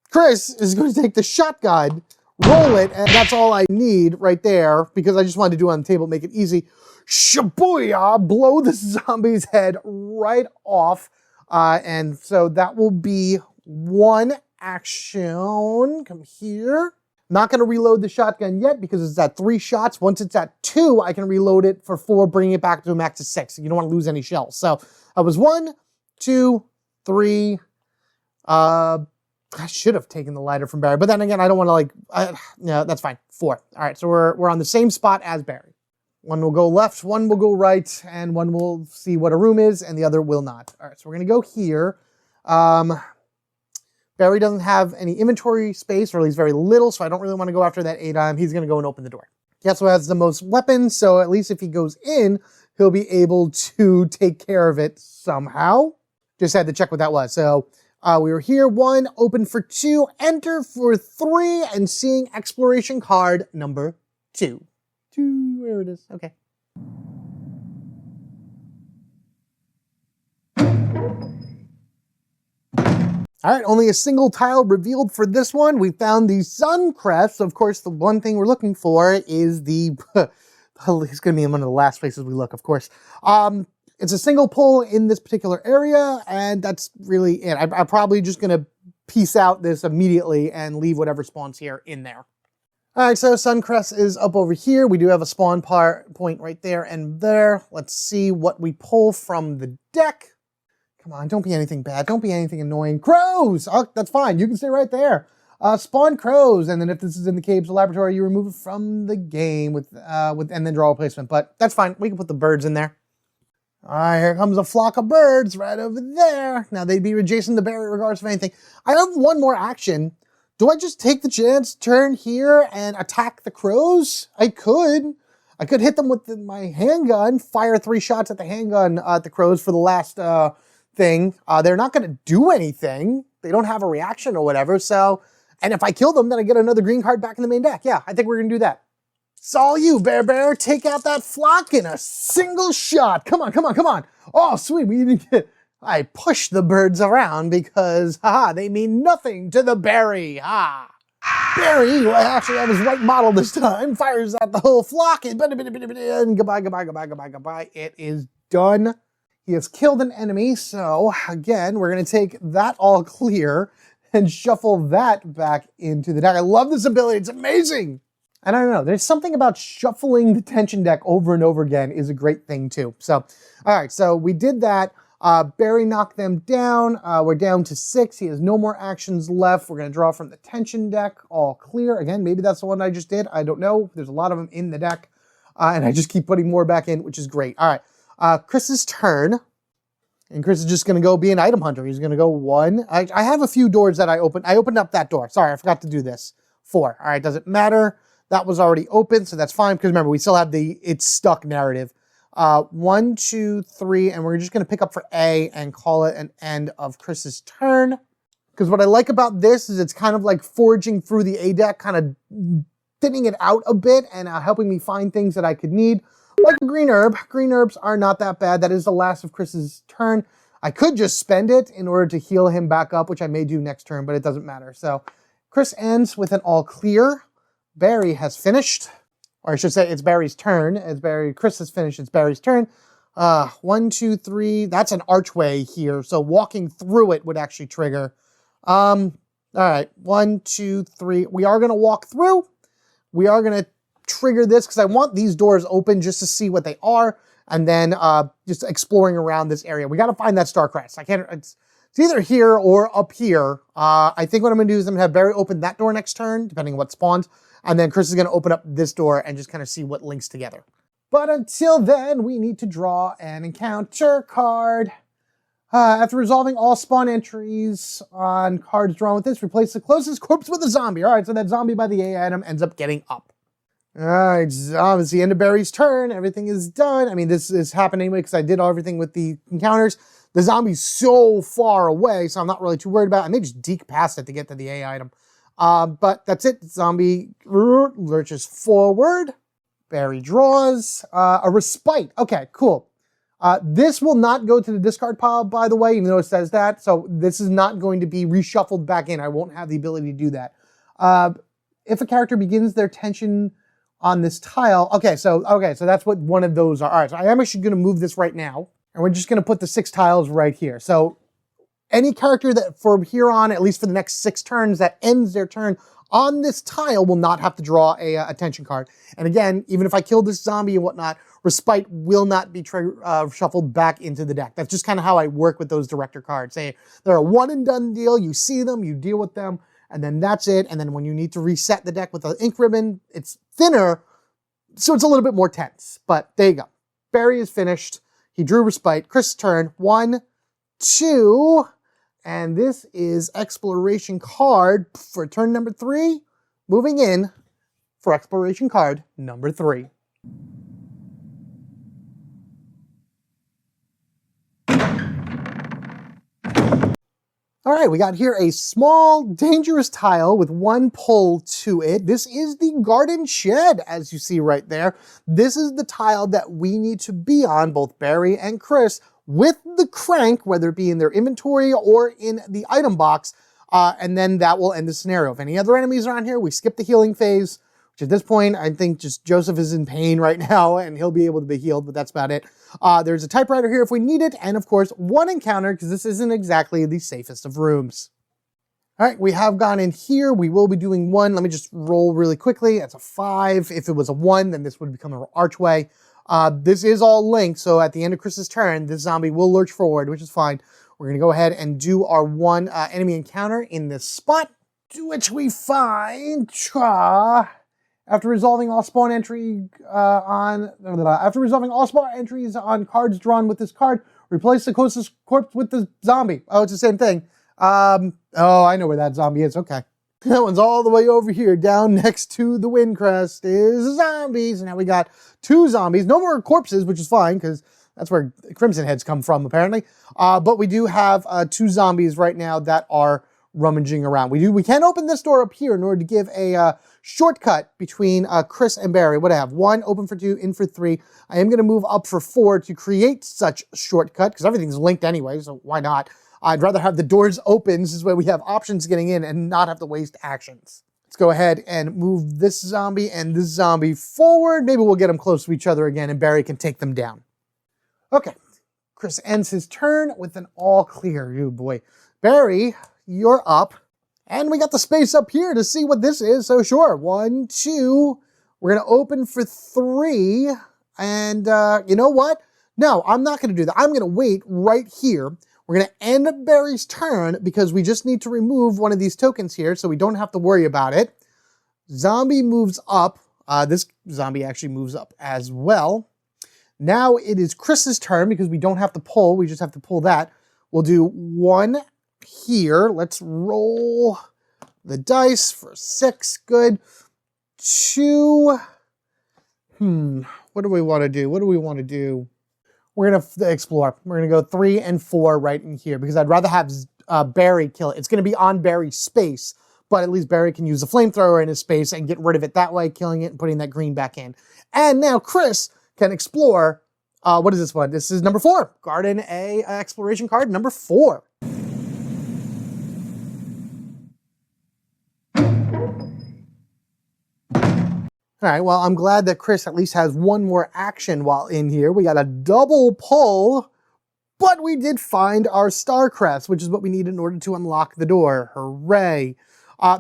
Chris is going to take the shotgun, roll it, and that's all I need right there because I just wanted to do it on the table, make it easy. Shabooyah! Blow the zombie's head right off. And so that will be 1 action. Come here. Not going to reload the shotgun yet because it's at 3 shots. Once it's at 2, I can reload it for 4, bringing it back to a max of 6. You don't want to lose any shells. So I was 1, 2, 3. I should have taken the lighter from Barry, but then again, I don't want to no, that's fine. 4. All right, so we're on the same spot as Barry. One will go left, one will go right, and one will see what a room is, and the other will not. All right, so we're going to go here. Barry doesn't have any inventory space, or at least very little, so I don't really want to go after that 8-item. He's going to go and open the door. He also has the most weapons, so at least if he goes in, he'll be able to take care of it somehow. Just had to check what that was. So we were here, 1, open for 2, enter for 3, and seeing exploration card number 2. Where it is. Okay. All right, only a single tile revealed for this one. We found the sun crest. Of course, the one thing we're looking for is the... it's going to be in one of the last places we look, of course. It's a single pull in this particular area, and that's really it. I'm probably just going to piece out this immediately and leave whatever spawns here in there. All right, so Suncrest is up over here. We do have a spawn point right there and there. Let's see what we pull from the deck. Come on, don't be anything bad. Don't be anything annoying. Crows! Oh, that's fine. You can stay right there. Spawn crows, and then if this is in the caves or laboratory, you remove it from the game and then draw a placement. But that's fine. We can put the birds in there. All right, here comes a flock of birds right over there. Now, they'd be adjacent to Barry regardless of anything. I have one more action. Do I just take the chance, turn here, and attack the crows? I could. I could hit them with my handgun, fire 3 shots at the handgun at the crows for the last thing. They're not going to do anything. They don't have a reaction or whatever. So, and if I kill them, then I get another green card back in the main deck. Yeah, I think we're going to do that. It's all you, Bear. Take out that flock in a single shot. Come on, come on, come on. Oh, sweet. We didn't get... I push the birds around because, they mean nothing to the Barry. Barry, who I actually have his right model this time, fires at the whole flock and goodbye. It is done. He has killed an enemy, so again, we're going to take that all clear and shuffle that back into the deck. I love this ability. It's amazing. And I don't know, there's something about shuffling the tension deck over and over again is a great thing too. So, all right, so we did that. Barry knocked them down. We're down to 6. He has no more actions left. We're going to draw from the tension deck. All clear. Again, maybe that's the one I just did. I don't know. There's a lot of them in the deck. And I just keep putting more back in, which is great. All right, Chris's turn. And Chris is just going to go be an item hunter. He's going to go 1. I have a few doors that I opened. I opened up that door. Sorry, I forgot to do this. 4. All right, doesn't matter. That was already open, so that's fine. Because remember, we still have the it's stuck narrative. 1, 2, 3, and we're just going to pick up for A and call it an end of Chris's turn. Because what I like about this is it's kind of like foraging through the A deck, kind of thinning it out a bit and helping me find things that I could need. Like a green herb. Green herbs are not that bad. That is the last of Chris's turn. I could just spend it in order to heal him back up, which I may do next turn, but it doesn't matter. So Chris ends with an all clear. Barry has finished. Or I should say it's Barry's turn. Chris has finished, it's Barry's turn. 1, 2, 3, that's an archway here. So walking through it would actually trigger. All right, 1, 2, 3. We are gonna walk through. We are gonna trigger this because I want these doors open just to see what they are. And then just exploring around this area. We gotta find that star crest. It's either here or up here. I think what I'm gonna do is I'm gonna have Barry open that door next turn, depending on what spawns. And then Chris is going to open up this door and just kind of see what links together. But until then, we need to draw an encounter card. After resolving all spawn entries on cards drawn with this, replace the closest corpse with a zombie. All right, so that zombie by the A item ends up getting up. All right, it's the end of Barry's turn. Everything is done. I mean, this is happening anyway because I did everything with the encounters. The zombie's so far away, so I'm not really too worried about it. I may just deke past it to get to the A item. But that's it. Zombie lurches forward. Barry draws a respite. Okay, cool. This will not go to the discard pile, by the way, even though it says that. So this is not going to be reshuffled back in. I won't have the ability to do that. If a character begins their tension on this tile, okay, so that's what one of those are. All right, so I am actually going to move this right now, and we're just going to put the 6 tiles right here. So any character that from here on, at least for the next 6 turns, that ends their turn on this tile will not have to draw a tension card. And again, even if I kill this zombie and whatnot, Respite will not be shuffled back into the deck. That's just kind of how I work with those director cards. They're a one and done deal. You see them, you deal with them, and then that's it. And then when you need to reset the deck with the ink ribbon, it's thinner, so it's a little bit more tense. But there you go. Barry is finished. He drew Respite. Chris' turn. 1, 2... And this is exploration card for turn number 3. Moving in for exploration card number 3. All right, we got here a small, dangerous tile with 1 pull to it. This is the garden shed, as you see right there. This is the tile that we need to be on, both Barry and Chris, with the crank, whether it be in their inventory or in the item box, and then that will end the scenario. If any other enemies are on here, we skip the healing phase, which at this point, I think just Joseph is in pain right now, and he'll be able to be healed, but that's about it. There's a typewriter here if we need it, and of course, 1 encounter, because this isn't exactly the safest of rooms. All right, we have gone in here. We will be doing 1. Let me just roll really quickly. That's a 5. If it was a 1, then this would become an archway. This is all linked, so at the end of Chris's turn, this zombie will lurch forward, which is fine. We're going to go ahead and do our 1 enemy encounter in this spot, to which we find... After resolving all spawn entries on cards drawn with this card, replace the closest corpse with the zombie. Oh, it's the same thing. Oh, I know where that zombie is. Okay. That one's all the way over here. Down next to the wind crest is zombies. And now we got 2 zombies. No more corpses, which is fine, because that's where Crimson Heads come from, apparently. But we do have 2 zombies right now that are rummaging around. We can open this door up here in order to give a shortcut between Chris and Barry. What I have, 1, open for 2, in for 3. I am going to move up for 4 to create such shortcut, because everything's linked anyway, so why not? I'd rather have the doors open. This is where we have options getting in and not have to waste actions. Let's go ahead and move this zombie and this zombie forward. Maybe we'll get them close to each other again and Barry can take them down. Okay, Chris ends his turn with an all clear. Oh boy. Barry, you're up. And we got the space up here to see what this is. So sure, 1, 2, We're going to open for 3. And you know what? No, I'm not going to do that. I'm going to wait right here. We're going to end Barry's turn because we just need to remove one of these tokens here so we don't have to worry about it. Zombie moves up. This zombie actually moves up as well. Now it is Chris's turn because we don't have to pull. We just have to pull that. We'll do 1 here. Let's roll the dice for 6. Good. 2. What do we want to do? What do we want to do? We're going to explore. We're going to go 3 and 4 right in here because I'd rather have Barry kill it. It's going to be on Barry's space, but at least Barry can use a flamethrower in his space and get rid of it that way, killing it and putting that green back in. And now Chris can explore. What is this one? This is number 4. Garden A exploration card number 4. All right, well, I'm glad that Chris at least has one more action while in here. We got a double pull, but we did find our star crest, which is what we need in order to unlock the door. Hooray.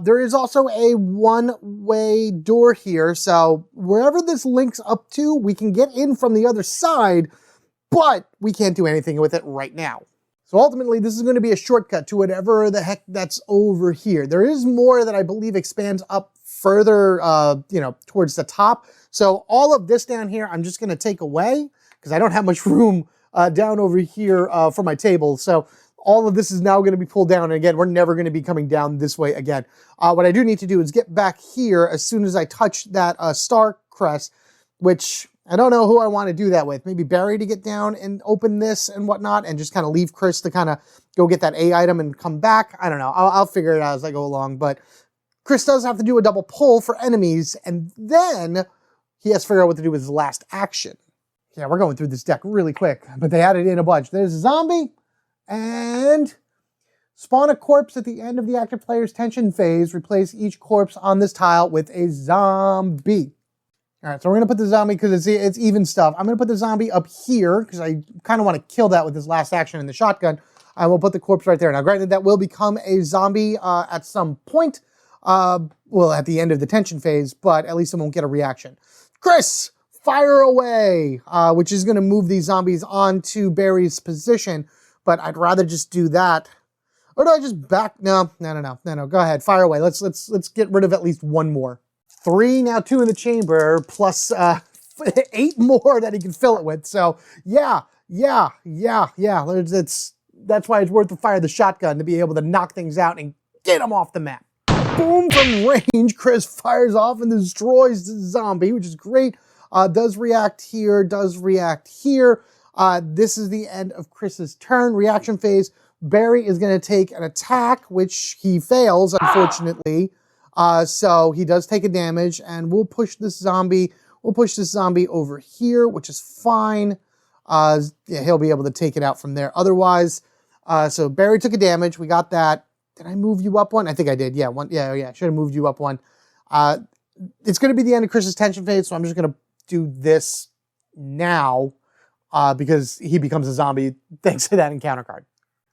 There is also a one-way door here, so wherever this links up to, we can get in from the other side, but we can't do anything with it right now. So ultimately, this is going to be a shortcut to whatever the heck that's over here. There is more that I believe expands up further, towards the top. So all of this down here, I'm just going to take away because I don't have much room down over here for my table. So all of this is now going to be pulled down. And again, we're never going to be coming down this way again. What I do need to do is get back here as soon as I touch that star crest, which I don't know who I want to do that with. Maybe Barry to get down and open this and whatnot and just kind of leave Chris to kind of go get that A item and come back. I don't know. I'll figure it out as I go along. But Chris does have to do a double pull for enemies, and then he has to figure out what to do with his last action. Yeah, we're going through this deck really quick, but they added in a bunch. There's a zombie, and spawn a corpse at the end of the active player's tension phase. Replace each corpse on this tile with a zombie. All right, so we're going to put the zombie, because it's even stuff. I'm going to put the zombie up here, because I kind of want to kill that with this last action in the shotgun. I will put the corpse right there. Now, granted, that will become a zombie at some point. Well, at the end of the tension phase, but at least it won't get a reaction. Chris, fire away, which is going to move these zombies onto Barry's position, but I'd rather just do that. Or do I just back? No. Go ahead, fire away. Let's get rid of at least one more. 3, now 2 in the chamber, plus 8 more that he can fill it with. So yeah. That's why it's worth the fire the shotgun, to be able to knock things out and get them off the map. Boom, from range, Chris fires off and destroys the zombie, which is great. Does react here, does react here. This is the end of Chris's turn. Reaction phase. Barry is going to take an attack, which he fails, unfortunately. So he does take a damage, and we'll push this zombie. We'll push this zombie over here, which is fine. Yeah, he'll be able to take it out from there. Otherwise, so Barry took a damage. We got that. Did I move you up one? I think I did. Yeah, one. Yeah. Should have moved you up one. It's going to be the end of Chris's tension phase, so I'm just going to do this now because he becomes a zombie thanks to that encounter card.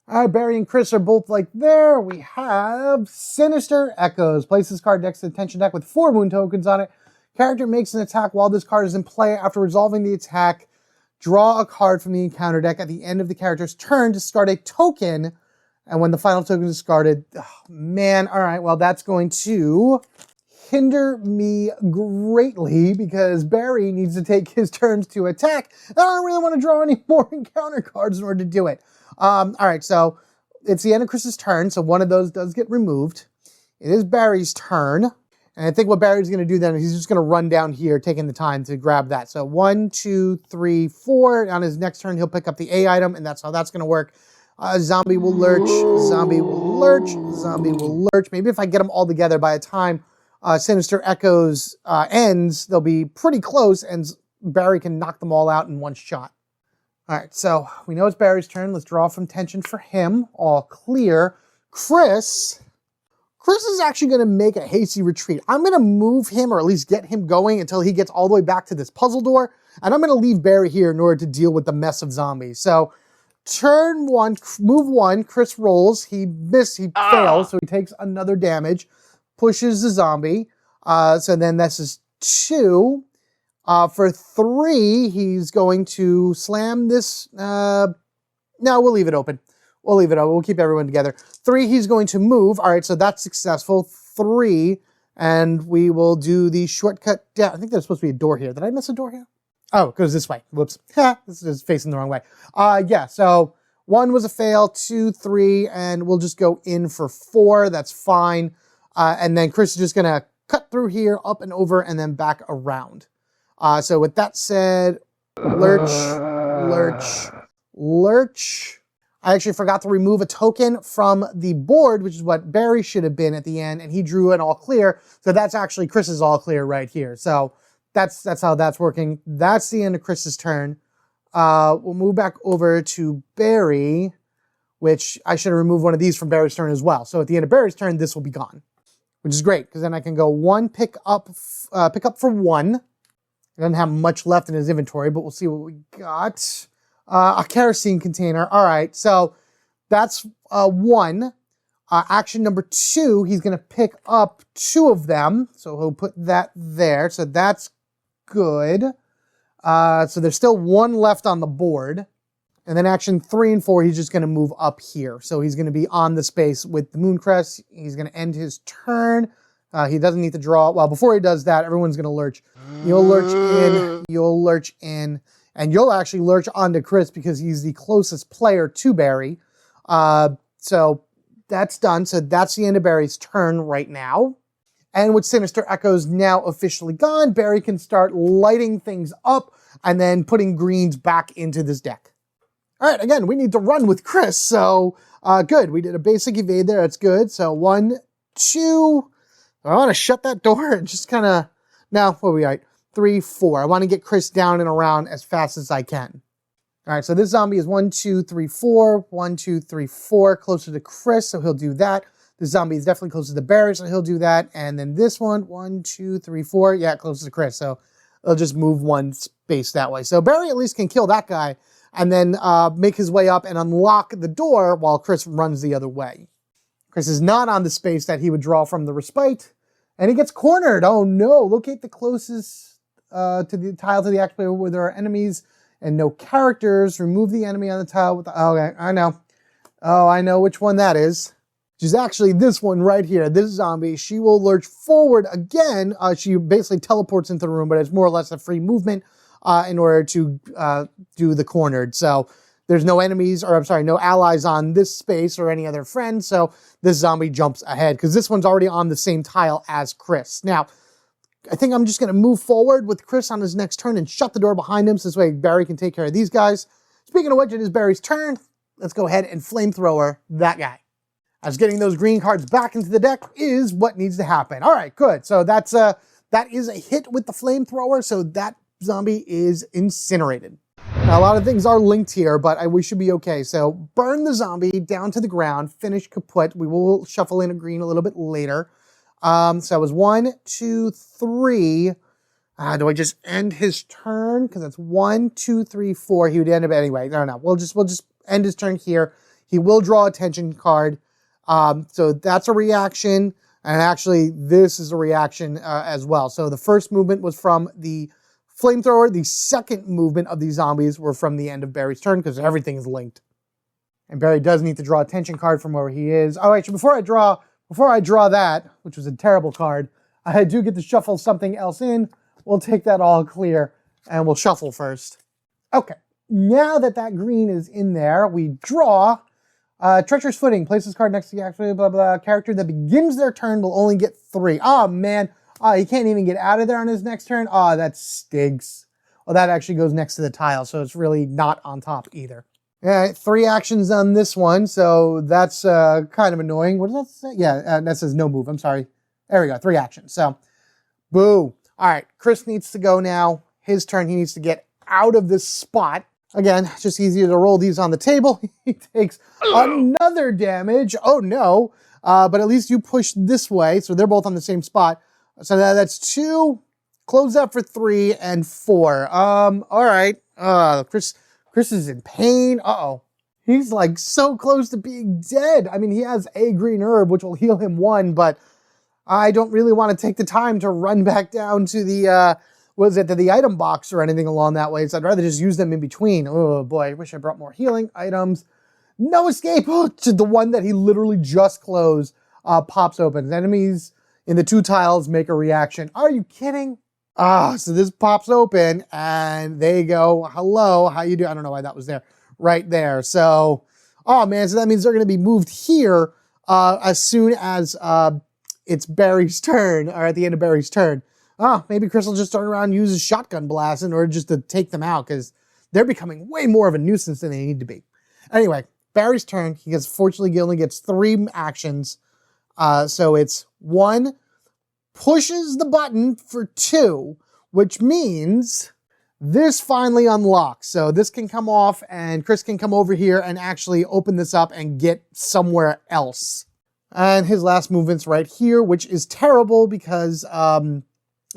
All right, Barry and Chris are both like there. We have Sinister Echoes. Place this card next to the tension deck with 4 wound tokens on it. Character makes an attack while this card is in play. After resolving the attack, draw a card from the encounter deck at the end of the character's turn to discard a token. And when the final token is discarded, oh, man, all right, well, that's going to hinder me greatly because Barry needs to take his turns to attack. I don't really want to draw any more encounter cards in order to do it. All right, so it's the end of Chris's turn, so one of those does get removed. It is Barry's turn, and I think what Barry's going to do then is he's just going to run down here, taking the time to grab that. So 1, 2, 3, 4. On his next turn, he'll pick up the A item, and that's how that's going to work. Zombie will lurch, zombie will lurch, zombie will lurch. Maybe if I get them all together by the time Sinister Echoes ends, they'll be pretty close, and Barry can knock them all out in one shot. All right, so we know it's Barry's turn. Let's draw from tension for him. All clear. Chris is actually going to make a hasty retreat. I'm going to move him, or at least get him going until he gets all the way back to this puzzle door, and I'm going to leave Barry here in order to deal with the mess of zombies. So turn 1, move 1, Chris rolls. He fails, so he takes another damage, pushes the zombie. So then this is 2. For 3, he's going to slam this. No, we'll leave it open. We'll leave it open. We'll keep everyone together. 3, he's going to move. All right, so that's successful. 3, and we will do the shortcut down. I think there's supposed to be a door here. Did I miss a door here? Oh, it goes this way. Whoops. This is facing the wrong way. Yeah, so 1 was a fail, 2, 3, and we'll just go in for 4. That's fine. And then Chris is just going to cut through here, up and over, and then back around. So with that said, lurch, lurch, lurch. I actually forgot to remove a token from the board, which is what Barry should have been at the end, and he drew an all clear. So that's actually Chris's all clear right here. So that's how that's working. That's the end of Chris's turn. We'll move back over to Barry, which I should have removed one of these from Barry's turn as well. So at the end of Barry's turn, this will be gone, which is great because then I can go 1 pick up for 1. He doesn't have much left in his inventory, but we'll see what we got. A kerosene container. All right, so that's 1. Action number 2, he's going to pick up 2 of them. So he'll put that there. So that's good. So there's still 1 left on the board. And then action 3 and 4, he's just going to move up here. So he's going to be on the space with the Mooncrest. He's going to end his turn. He doesn't need to draw. Well, before he does that, everyone's going to lurch. You'll lurch in. You'll lurch in. And you'll actually lurch onto Chris because he's the closest player to Barry. So that's done. So that's the end of Barry's turn right now. And with Sinister Echoes now officially gone, Barry can start lighting things up and then putting greens back into this deck. All right, again, we need to run with Chris. So good. We did a basic evade there. That's good. So 1, 2. I want to shut that door and just kind of... Now, what are we at? 3, 4. I want to get Chris down and around as fast as I can. All right, so this zombie is 1, 2, 3, 4. 1, 2, 3, 4. Closer to Chris, so he'll do that. This zombie is definitely closer to Barry, so he'll do that. And then this one, 1, 2, 3, 4. Yeah, closer to Chris, so he'll just move 1 space that way. So Barry at least can kill that guy and then make his way up and unlock the door while Chris runs the other way. Chris is not on the space that he would draw from the respite. And he gets cornered. Oh no, locate the closest to the tile to the active player where there are enemies and no characters. Remove the enemy on the tile with the... Okay, I know. Oh, I know which one that is. Which is actually this one right here. This zombie, she will lurch forward again. She basically teleports into the room, but it's more or less a free movement in order to do the cornered. So there's no enemies, or I'm sorry, no allies on this space or any other friends. So this zombie jumps ahead because this one's already on the same tile as Chris. Now, I think I'm just going to move forward with Chris on his next turn and shut the door behind him so this way Barry can take care of these guys. Speaking of which, it is Barry's turn. Let's go ahead and flamethrower that guy. As getting those green cards back into the deck is what needs to happen. All right, good. So that is a hit with the flamethrower. So that zombie is incinerated. Now, a lot of things are linked here, but we should be okay. So burn the zombie down to the ground, finish kaput. We will shuffle in a green a little bit later. So that was 1, 2, 3. Do I just end his turn? Because that's 1, 2, 3, 4. He would end up anyway. No. We'll just end his turn here. He will draw a tension card. So that's a reaction. And actually, this is a reaction as well. So the first movement was from the flamethrower. The second movement of these zombies were from the end of Barry's turn because everything is linked. And Barry does need to draw a tension card from where he is. Oh, actually, before I draw that, which was a terrible card, I do get to shuffle something else in. We'll take that all clear and we'll shuffle first. Okay, now that green is in there, we draw Treacherous Footing. Place this card next to the actual blah, blah, character that begins their turn will only get 3. Oh, man. He can't even get out of there on his next turn. Oh, that stinks. Well, that actually goes next to the tile, so it's really not on top either. All right, 3 actions on this one, so that's kind of annoying. What does that say? Yeah, that says no move. I'm sorry. There we go, 3 actions. So, boo. All right, Chris needs to go now. His turn, he needs to get out of this spot. Again, it's just easier to roll these on the table. He takes another damage. Oh, no. But at least you push this way, so they're both on the same spot. So that's 2. Close that for 3 and 4. All right. Chris is in pain. Uh-oh. He's like so close to being dead. I mean, he has a green herb, which will heal him 1, but I don't really want to take the time to run back down to the, to the item box or anything along that way. So I'd rather just use them in between. Oh boy, I wish I brought more healing items. No escape. Oh, to the one that he literally just closed pops open. Enemies in the 2 tiles make a reaction. Are you kidding? So this pops open and they go, hello, how you doing? I don't know why that was there. Right there. So, oh man, so that means they're going to be moved here as soon as it's Barry's turn, or at the end of Barry's turn. Oh, maybe Chris will just turn around and use his shotgun blast in order just to take them out, because they're becoming way more of a nuisance than they need to be. Anyway, Barry's turn. Fortunately, he only gets 3 actions. So it's 1, pushes the button for 2, which means this finally unlocks. So this can come off and Chris can come over here and actually open this up and get somewhere else. And his last movement's right here, which is terrible because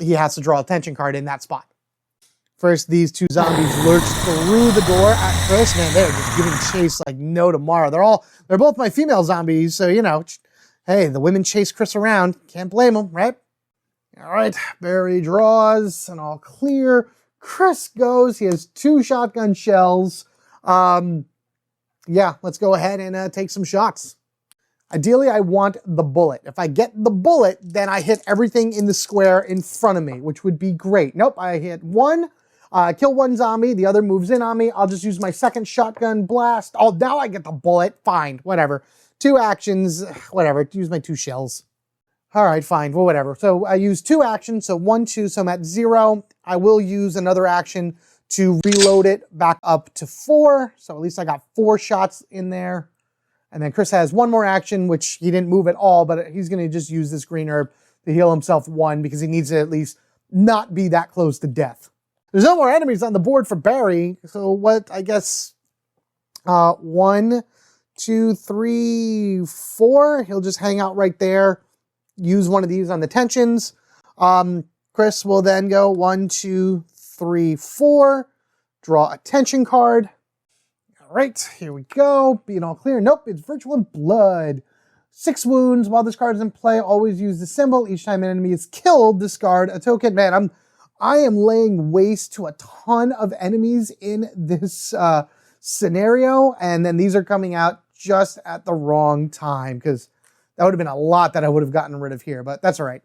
he has to draw a tension card in that spot. First, these 2 zombies lurch through the door at Chris. Man, they're just giving chase like no tomorrow. They're both my female zombies, so you know, hey, the women chase Chris around. Can't blame them, right? All right, Barry draws and all clear. Chris goes. He has 2 shotgun shells. Yeah, let's go ahead and take some shots. Ideally, I want the bullet. If I get the bullet, then I hit everything in the square in front of me, which would be great. Nope, I hit 1, kill 1 zombie, the other moves in on me. I'll just use my second shotgun blast. Oh, now I get the bullet. Fine, whatever. 2 actions, whatever. Use my 2 shells. All right, fine, well, whatever. So I use 2 actions, so 1, 2, so I'm at 0. I will use another action to reload it back up to 4. So at least I got 4 shots in there. And then Chris has 1 more action, which he didn't move at all, but he's going to just use this green herb to heal himself 1 because he needs to at least not be that close to death. There's no more enemies on the board for Barry. So what, I guess, 1, 2, 3, 4. He'll just hang out right there. Use one of these on the tensions. Chris will then go 1, 2, 3, 4. Draw a tension card. All right, here we go. Being all clear. Nope, it's virtual and blood. 6 wounds. While this card is in play, always use the symbol. Each time an enemy is killed, discard a token. Man, I am laying waste to a ton of enemies in this scenario, and then these are coming out just at the wrong time, because that would have been a lot that I would have gotten rid of here, but that's all right.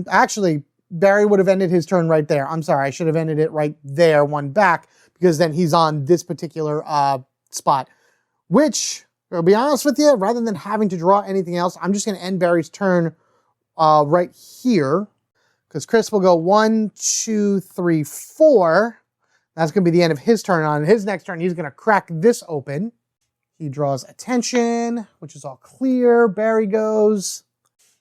Actually, Barry would have ended his turn right there. I'm sorry, I should have ended it right there, 1 back, because then he's on this particular spot, which, I'll be honest with you, rather than having to draw anything else, I'm just going to end Barry's turn right here, because Chris will go 1, 2, 3, 4. That's going to be the end of his turn. On his next turn, he's going to crack this open. He draws attention, which is all clear. Barry goes,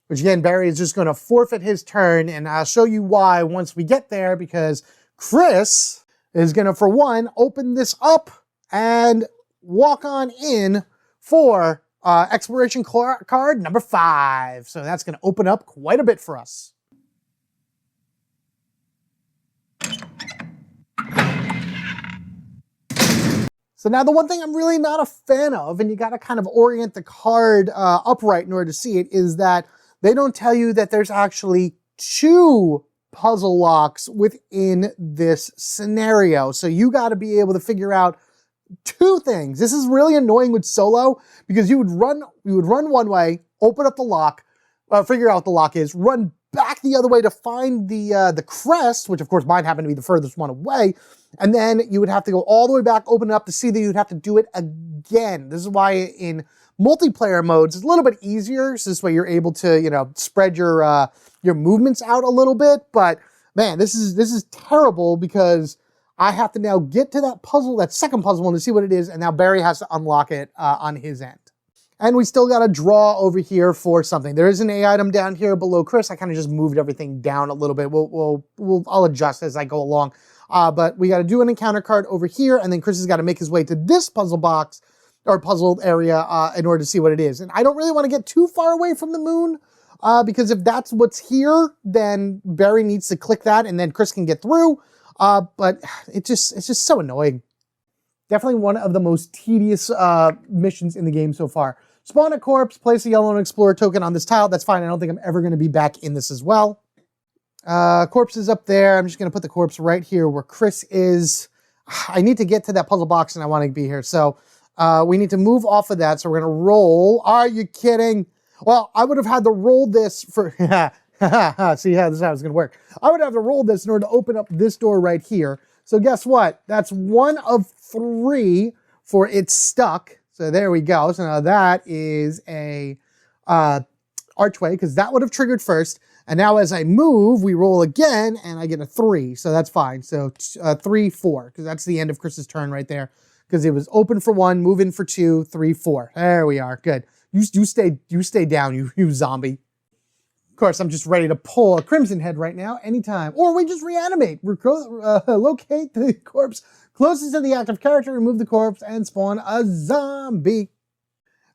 which again, Barry is just going to forfeit his turn, and I'll show you why once we get there, because Chris is going to, for 1, open this up and walk on in for exploration card number 5. So that's going to open up quite a bit for us. So now the one thing I'm really not a fan of, and you got to kind of orient the card upright in order to see it, is that they don't tell you that there's actually 2 puzzle locks within this scenario. So you got to be able to figure out 2 things. This is really annoying with solo, because you would run one way, open up the lock, figure out what the lock is, run back the other way to find the crest, which of course mine happened to be the furthest one away, and then you would have to go all the way back, open it up to see that you'd have to do it again. This is why in multiplayer modes, it's a little bit easier. So this way you're able to, you know, spread your movements out a little bit. But man, this is terrible, because I have to now get to that puzzle, that second puzzle one, to see what it is, and now Barry has to unlock it on his end. And we still got to draw over here for something. There is an A item down here below Chris. I kind of just moved everything down a little bit. I'll adjust as I go along. But we got to do an encounter card over here, and then Chris has got to make his way to this puzzle box, or puzzle area, in order to see what it is. And I don't really want to get too far away from the moon, because if that's what's here, then Barry needs to click that, and then Chris can get through. But it's just so annoying. Definitely one of the most tedious missions in the game so far. Spawn a corpse, place a yellow explorer token on this tile. That's fine. I don't think I'm ever going to be back in this as well. Corpse is up there. I'm just going to put the corpse right here where Chris is. I need to get to that puzzle box and I want to be here. So we need to move off of that. So we're going to roll. Are you kidding? Well, I would have had to roll this for... See how this is how it's going to work. I would have to roll this in order to open up this door right here. So guess what? That's 1 of 3 for it's stuck. So there we go. So now that is a archway because that would have triggered first. And now as I move, we roll again and I get a 3. So that's fine. So 3, 4, because that's the end of Chris's turn right there. Because it was open for 1, move in for 2, 3, 4. There we are. Good. You stay down, you zombie. Of course, I'm just ready to pull a Crimson Head right now, anytime. Or we just reanimate. Locate the corpse closest to the active character, remove the corpse, and spawn a zombie.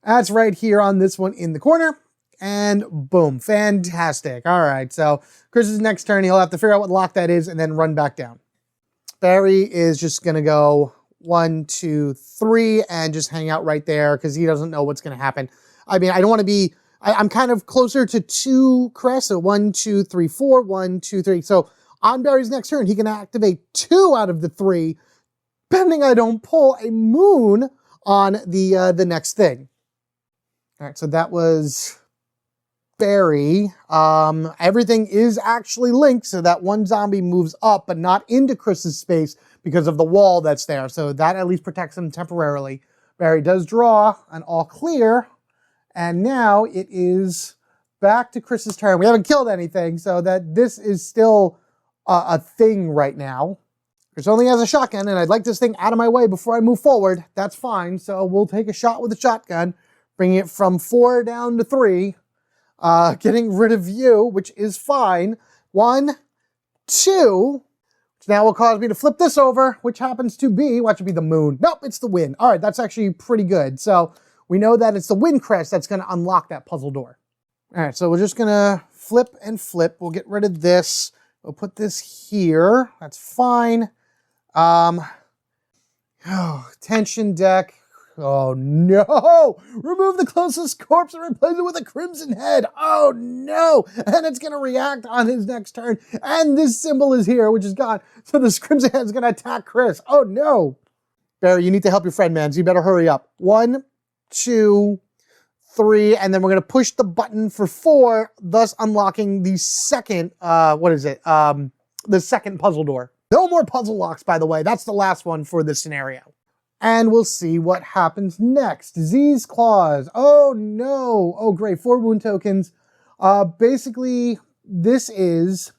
That's right here on this one in the corner. And boom, fantastic. All right, so Chris's next turn, he'll have to figure out what lock that is and then run back down. Barry is just going to go 1, 2, 3 and just hang out right there because he doesn't know what's going to happen. I mean, I don't want to be... I'm kind of closer to 2 Chris, so 1, 2, 3, 4, 1, 2, 3. So on Barry's next turn, he can activate 2 out of the 3, pending I don't pull a moon on the next thing. All right, so that was Barry. Everything is actually linked, so that 1 zombie moves up, but not into Chris's space because of the wall that's there. So that at least protects him temporarily. Barry does draw an all clear. And now it is back to Chris's turn. We haven't killed anything, so that this is still a thing right now. Chris only has a shotgun, and I'd like this thing out of my way before I move forward. That's fine, so we'll take a shot with a shotgun, bringing it from 4 down to 3, getting rid of you, which is fine. 1, 2, which now will cause me to flip this over, which happens to be, watch it be the moon. Nope, it's the wind. All right, that's actually pretty good. So we know that it's the wind crest that's going to unlock that puzzle door. All right, so we're just going to flip and flip. We'll get rid of this. We'll put this here. That's fine. Tension deck. Oh, no. Remove the closest corpse and replace it with a Crimson Head. Oh, no. And it's going to react on his next turn. And this symbol is here, which is gone. So this Crimson Head is going to attack Chris. Oh, no. Barry, you need to help your friend, man. So you better hurry up. 1, 2, 3, and then we're going to push the button for 4, thus unlocking the second, the second puzzle door. No more puzzle locks, by the way. That's the last one for this scenario. And we'll see what happens next. Disease Claws. Oh, no. Oh, great. 4 wound tokens. Basically, this is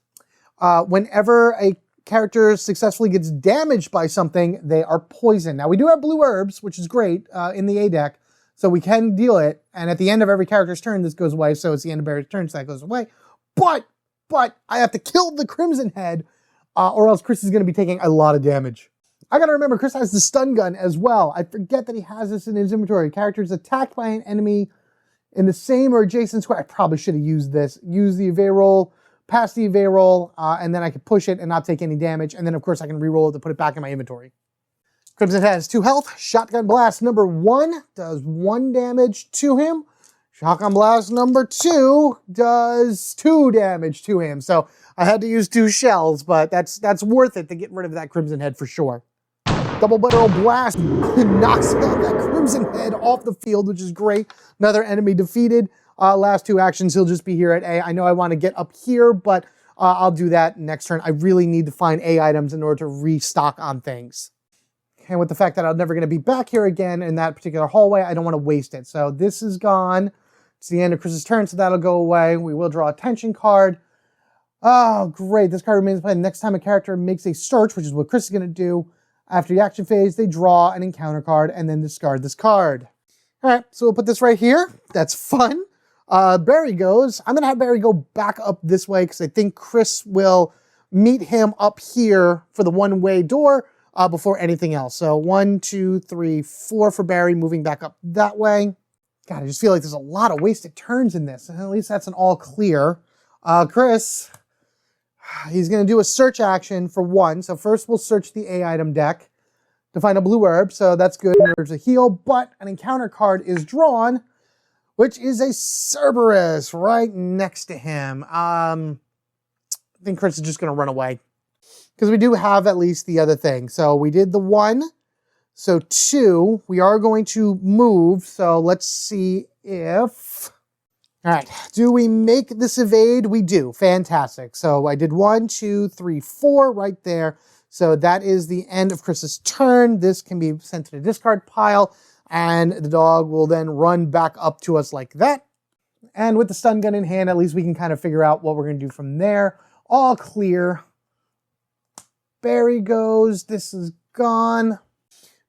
whenever a character successfully gets damaged by something, they are poisoned. Now, we do have blue herbs, which is great in the A deck. So we can deal it, and at the end of every character's turn, this goes away, so it's the end of Barry's turn, so that goes away. But I have to kill the Crimson Head, or else Chris is going to be taking a lot of damage. I gotta remember, Chris has the stun gun as well. I forget that he has this in his inventory. Characters attacked by an enemy in the same or adjacent square. I probably should have used this. Use the evade roll, pass the evade roll, and then I can push it and not take any damage, and then of course I can re-roll it to put it back in my inventory. Crimson has 2 health. Shotgun Blast number 1 does 1 damage to him. Shotgun Blast number 2 does 2 damage to him. So I had to use 2 shells, but that's worth it to get rid of that Crimson Head for sure. Double Barrel Blast knocks out that Crimson Head off the field, which is great. Another enemy defeated. Last 2 actions, he'll just be here at A. I know I want to get up here, but I'll do that next turn. I really need to find A items in order to restock on things. And with the fact that I'm never going to be back here again in that particular hallway, I don't want to waste it. So this is gone. It's the end of Chris's turn, so that'll go away. We will draw a tension card. Oh, great. This card remains played. Next time a character makes a search, which is what Chris is going to do, after the action phase, they draw an encounter card and then discard this card. All right, so we'll put this right here. That's fun. Barry goes. I'm going to have Barry go back up this way because I think Chris will meet him up here for the one-way door. Before anything else. So 1, 2, 3, 4 for Barry, moving back up that way. God, I just feel like there's a lot of wasted turns in this. At least that's an all clear. Chris, he's going to do a search action for 1. So first we'll search the A item deck to find a blue herb. So that's good in order to heal, but an encounter card is drawn. which is a Cerberus right next to him. I think Chris is just going to run away because we do have at least the other thing. So we did the 1. So 2, we are going to move. So let's see if... All right, do we make this evade? We do. Fantastic. So I did 1, 2, 3, 4 right there. So that is the end of Chris's turn. This can be sent to the discard pile, and the dog will then run back up to us like that. And with the stun gun in hand, at least we can kind of figure out what we're going to do from there. All clear. Barry goes. This is gone.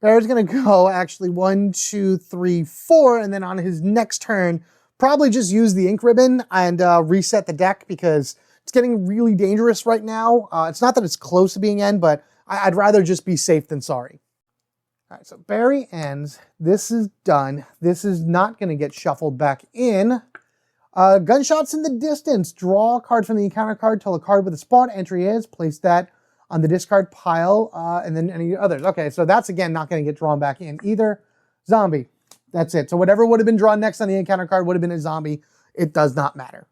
Barry's going to go actually 1, 2, 3, 4, and then on his next turn, probably just use the ink ribbon and reset the deck because it's getting really dangerous right now. It's not that it's close to being end, but I'd rather just be safe than sorry. All right, so Barry ends. This is done. This is not going to get shuffled back in. Gunshots in the distance. Draw a card from the encounter card till a card with a spawn entry is. Place that on the discard pile, and then any others. Okay, so that's, again, not going to get drawn back in either. Zombie. That's it. So whatever would have been drawn next on the encounter card would have been a zombie. It does not matter.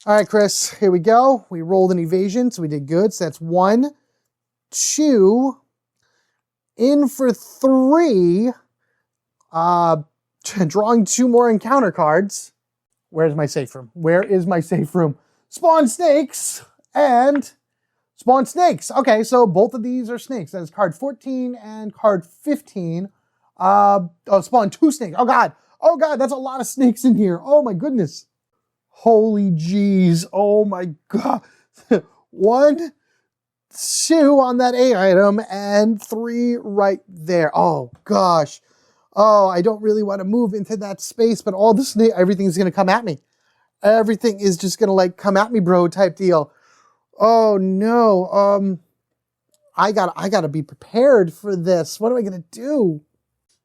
All right, Chris, here we go. We rolled an evasion, so we did good. So that's 1, 2, in for 3, drawing 2 more encounter cards. Where's my safe room? Where is my safe room? Spawn snakes and spawn snakes. Okay, so both of these are snakes. That is card 14 and card 15. Spawn 2 snakes. Oh God, that's a lot of snakes in here. Oh my goodness. Holy jeez. Oh my God. 1, 2 on that A item and 3 right there. Oh gosh. Oh, I don't really want to move into that space, but all the snake, everything's going to come at me. Everything is just going to like come at me, bro, type deal. Oh no. I gotta be prepared for this. What am I going to do?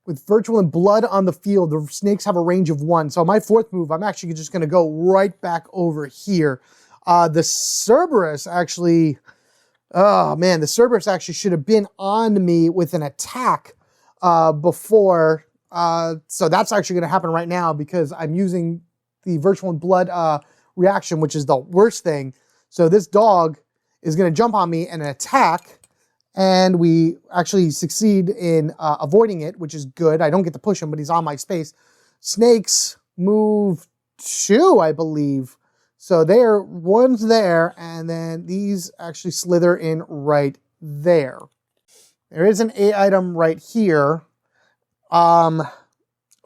With Virtual and Blood on the field, the snakes have a range of 1. So my 4th move, I'm actually just going to go right back over here. The Cerberus actually, oh man, the Cerberus actually should have been on me with an attack before. So that's actually going to happen right now because I'm using the Virtual and Blood reaction, which is the worst thing. So this dog is going to jump on me and attack. And we actually succeed in avoiding it, which is good. I don't get to push him, but he's on my space. Snakes move 2, I believe. So one's there, and then these actually slither in right there. There is an A item right here. Oh,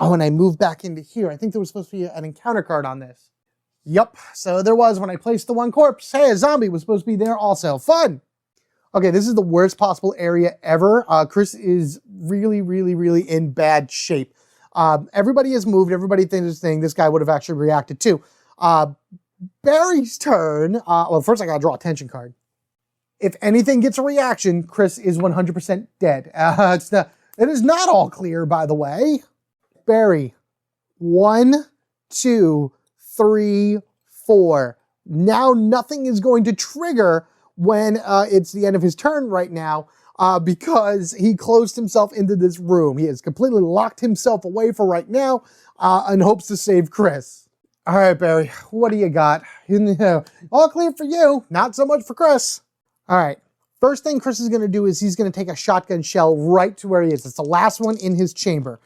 and I moved back into here. I think there was supposed to be an encounter card on this. Yup, so there was when I placed the 1 corpse. Hey, a zombie was supposed to be there also. Fun! Okay, this is the worst possible area ever. Chris is really, really, really in bad shape. Everybody has moved. Everybody thinks this guy would have actually reacted too. Barry's turn. Well, first I got to draw a tension card. If anything gets a reaction, Chris is 100% dead. It is not all clear, by the way. Barry, 1, 2, 3, 4. Now nothing is going to trigger when it's the end of his turn right now because he closed himself into this room. He has completely locked himself away for right now and hopes to save Chris. All right, Barry, what do you got? All clear for you, not so much for Chris. All right, first thing Chris is going to do is he's going to take a shotgun shell right to where he is. It's the last one in his chamber.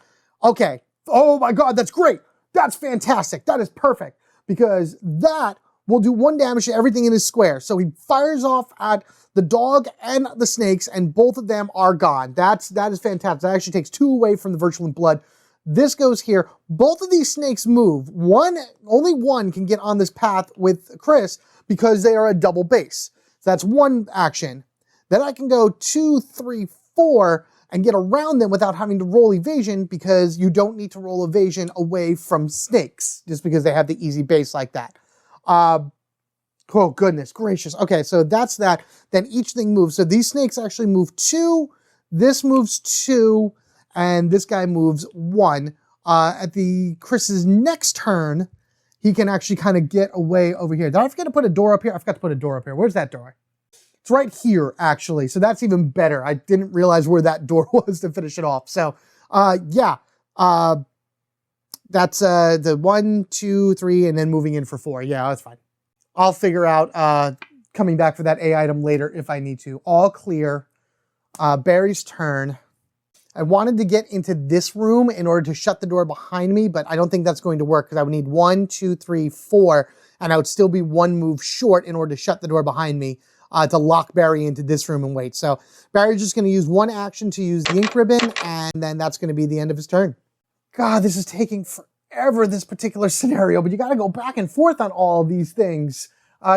Okay, oh my God, that's great. That's fantastic. That is perfect because that will do 1 damage to everything in his square. So he fires off at the dog and the snakes, and both of them are gone. That is fantastic. That actually takes 2 away from the Virtual and Blood. This goes here. Both of these snakes move. Only one can get on this path with Chris because they are a double base. So that's 1 action. Then I can go 2, 3, 4 and get around them without having to roll evasion because you don't need to roll evasion away from snakes just because they have the easy base like that. Oh, goodness gracious. Okay, so that's that. Then each thing moves. So these snakes actually move 2. This moves 2. And this guy moves 1. At Chris's next turn, he can actually kind of get away over here. Did I forget to put a door up here? I forgot to put a door up here. Where's that door? It's right here, actually. So that's even better. I didn't realize where that door was to finish it off. So, yeah. That's the 1, 2, 3, and then moving in for 4. Yeah, that's fine. I'll figure out coming back for that A item later if I need to. All clear. Barry's turn. I wanted to get into this room in order to shut the door behind me, but I don't think that's going to work because I would need 1, 2, 3, 4, and I would still be 1 move short in order to shut the door behind me to lock Barry into this room and wait. So Barry's just going to use 1 action to use the ink ribbon, and then that's going to be the end of his turn. God, this is taking forever, this particular scenario, but you got to go back and forth on all of these things.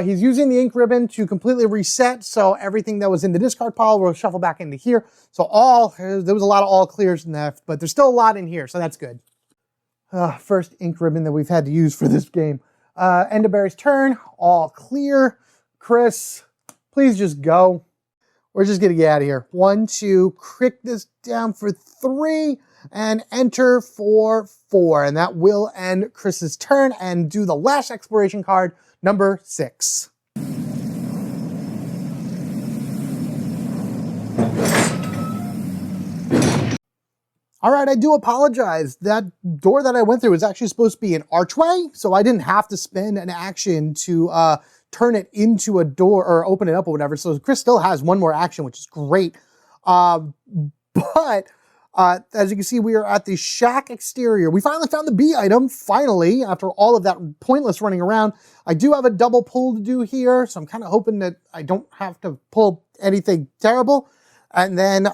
He's using the ink ribbon to completely reset, so everything that was in the discard pile will shuffle back into here. So there was a lot of all clears in that, but there's still a lot in here, so that's good. First ink ribbon that we've had to use for this game. End of Barry's turn, all clear. Chris, please just go. We're just gonna get out of here. 1, 2, crick this down for 3, and enter for 4. And that will end Chris's turn and do the last exploration card, number 6. All right, I do apologize. That door that I went through was actually supposed to be an archway, so I didn't have to spend an action to turn it into a door or open it up or whatever. So Chris still has 1 more action, which is great. But as you can see, we are at the shack exterior. We finally found the B item, finally, after all of that pointless running around. I do have a double pull to do here, so I'm kind of hoping that I don't have to pull anything terrible. And then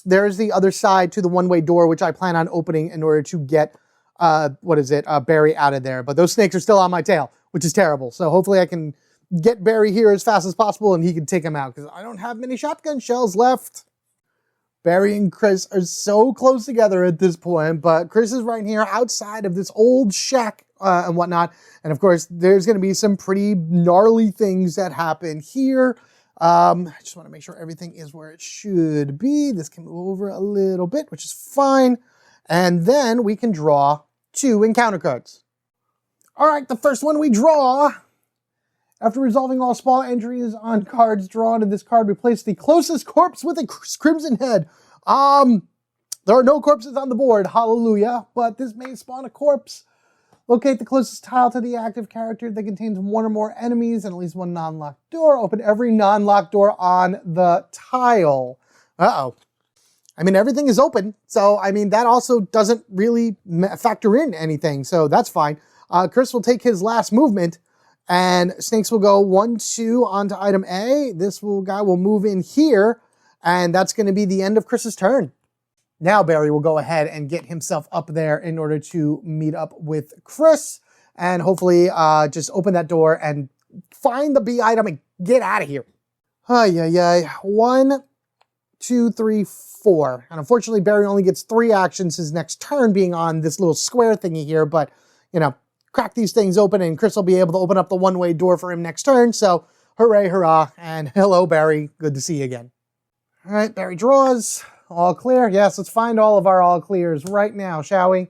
there's the other side to the one-way door, which I plan on opening in order to get, Barry out of there. But those snakes are still on my tail, which is terrible. So hopefully I can get Barry here as fast as possible and he can take him out, because I don't have many shotgun shells left. Barry and Chris are so close together at this point, but Chris is right here outside of this old shack and whatnot. And of course, there's going to be some pretty gnarly things that happen here. I just want to make sure everything is where it should be. This can move over a little bit, which is fine. And then we can draw 2 encounter cards. All right, the first one we draw. After resolving all small entries on cards drawn in this card, replace the closest corpse with a crimson head. There are no corpses on the board, hallelujah, but this may spawn a corpse. Locate the closest tile to the active character that contains 1 or more enemies and at least 1 non-locked door. Open every non-locked door on the tile. Uh-oh. I mean, everything is open, so, I mean, that also doesn't really factor in anything, so that's fine. Chris will take his last movement, and snakes will go 1, 2 onto item A. This guy will move in here, and that's going to be the end of Chris's turn. Now Barry will go ahead and get himself up there in order to meet up with Chris, and hopefully just open that door and find the B item and get out of here. 1, 2, 3, 4. And unfortunately, Barry only gets 3 actions his next turn, being on this little square thingy here, but, you know, crack these things open and Chris will be able to open up the one-way door for him next turn. So hooray, hurrah, and hello, Barry. Good to see you again. All right, Barry draws. All clear. Yes, let's find all of our all clears right now, shall we?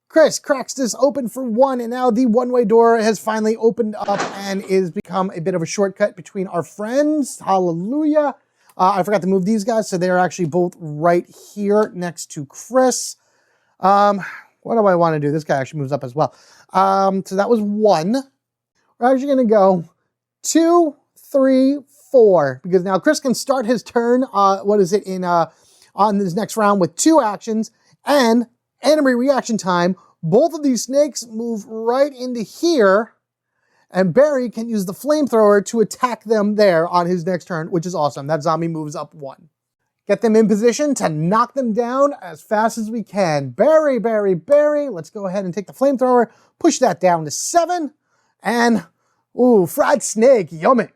Chris cracks this open for 1, and now the one-way door has finally opened up and is become a bit of a shortcut between our friends. Hallelujah. I forgot to move these guys, so they're actually both right here next to Chris. What do I want to do? This guy actually moves up as well. So that was 1. We're actually going to go 2, 3, 4, because now Chris can start his turn, on this next round with 2 actions, and enemy reaction time. Both of these snakes move right into here, and Barry can use the flamethrower to attack them there on his next turn, which is awesome. That zombie moves up 1. Get them in position to knock them down as fast as we can. Barry, Barry, Barry. Let's go ahead and take the flamethrower, push that down to 7, and, ooh, fried snake, yummy.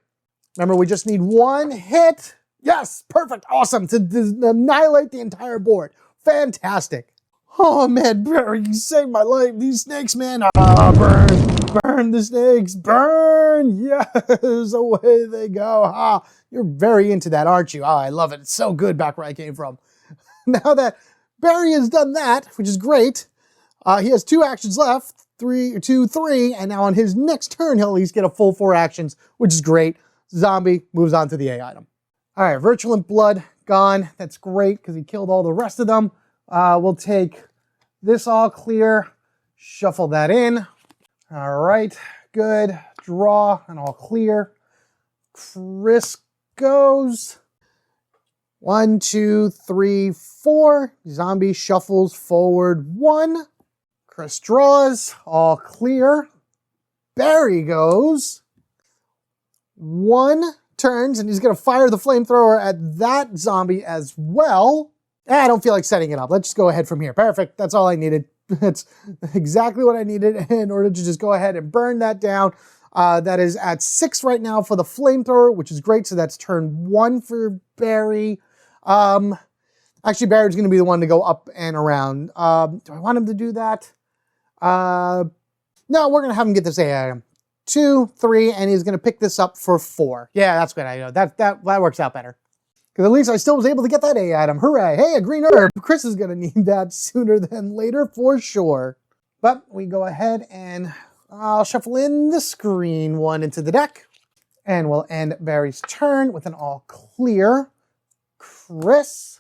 Remember, we just need 1 hit. Yes, perfect, awesome, to annihilate the entire board. Fantastic. Oh man, Barry, you saved my life. These snakes, man. Burn the snakes, burn. Yes, away they go. You're very into that, aren't you? I love it. It's so good back where I came from. Now that Barry has done that, which is great, he has 2 actions left, 3, 2, 3, and now on his next turn, he'll at least get a full 4 actions, which is great. Zombie moves on to the A item. All right, Virulent Blood, gone. That's great, because he killed all the rest of them. We'll take this all clear. Shuffle that in. All right, good. Draw and all clear. Chris goes. 1, 2, 3, 4. Zombie shuffles forward 1. Chris draws, all clear. Barry goes. 1, turns, and he's going to fire the flamethrower at that zombie as well. I don't feel like setting it up. Let's just go ahead from here. Perfect. That's all I needed. That's exactly what I needed in order to just go ahead and burn that down. That is at 6 right now for the flamethrower, which is great. So that's turn 1 for Barry. Actually, Barry's going to be the one to go up and around. Do I want him to do that? No, we're going to have him get this A item. 2, 3, and he's going to pick this up for 4. Yeah, that's good. I know that works out better. Because at least I still was able to get that A item. Hooray. Hey, a green herb. Chris is going to need that sooner than later for sure. But we go ahead and I'll shuffle in this green one into the deck. And we'll end Barry's turn with an all clear. Chris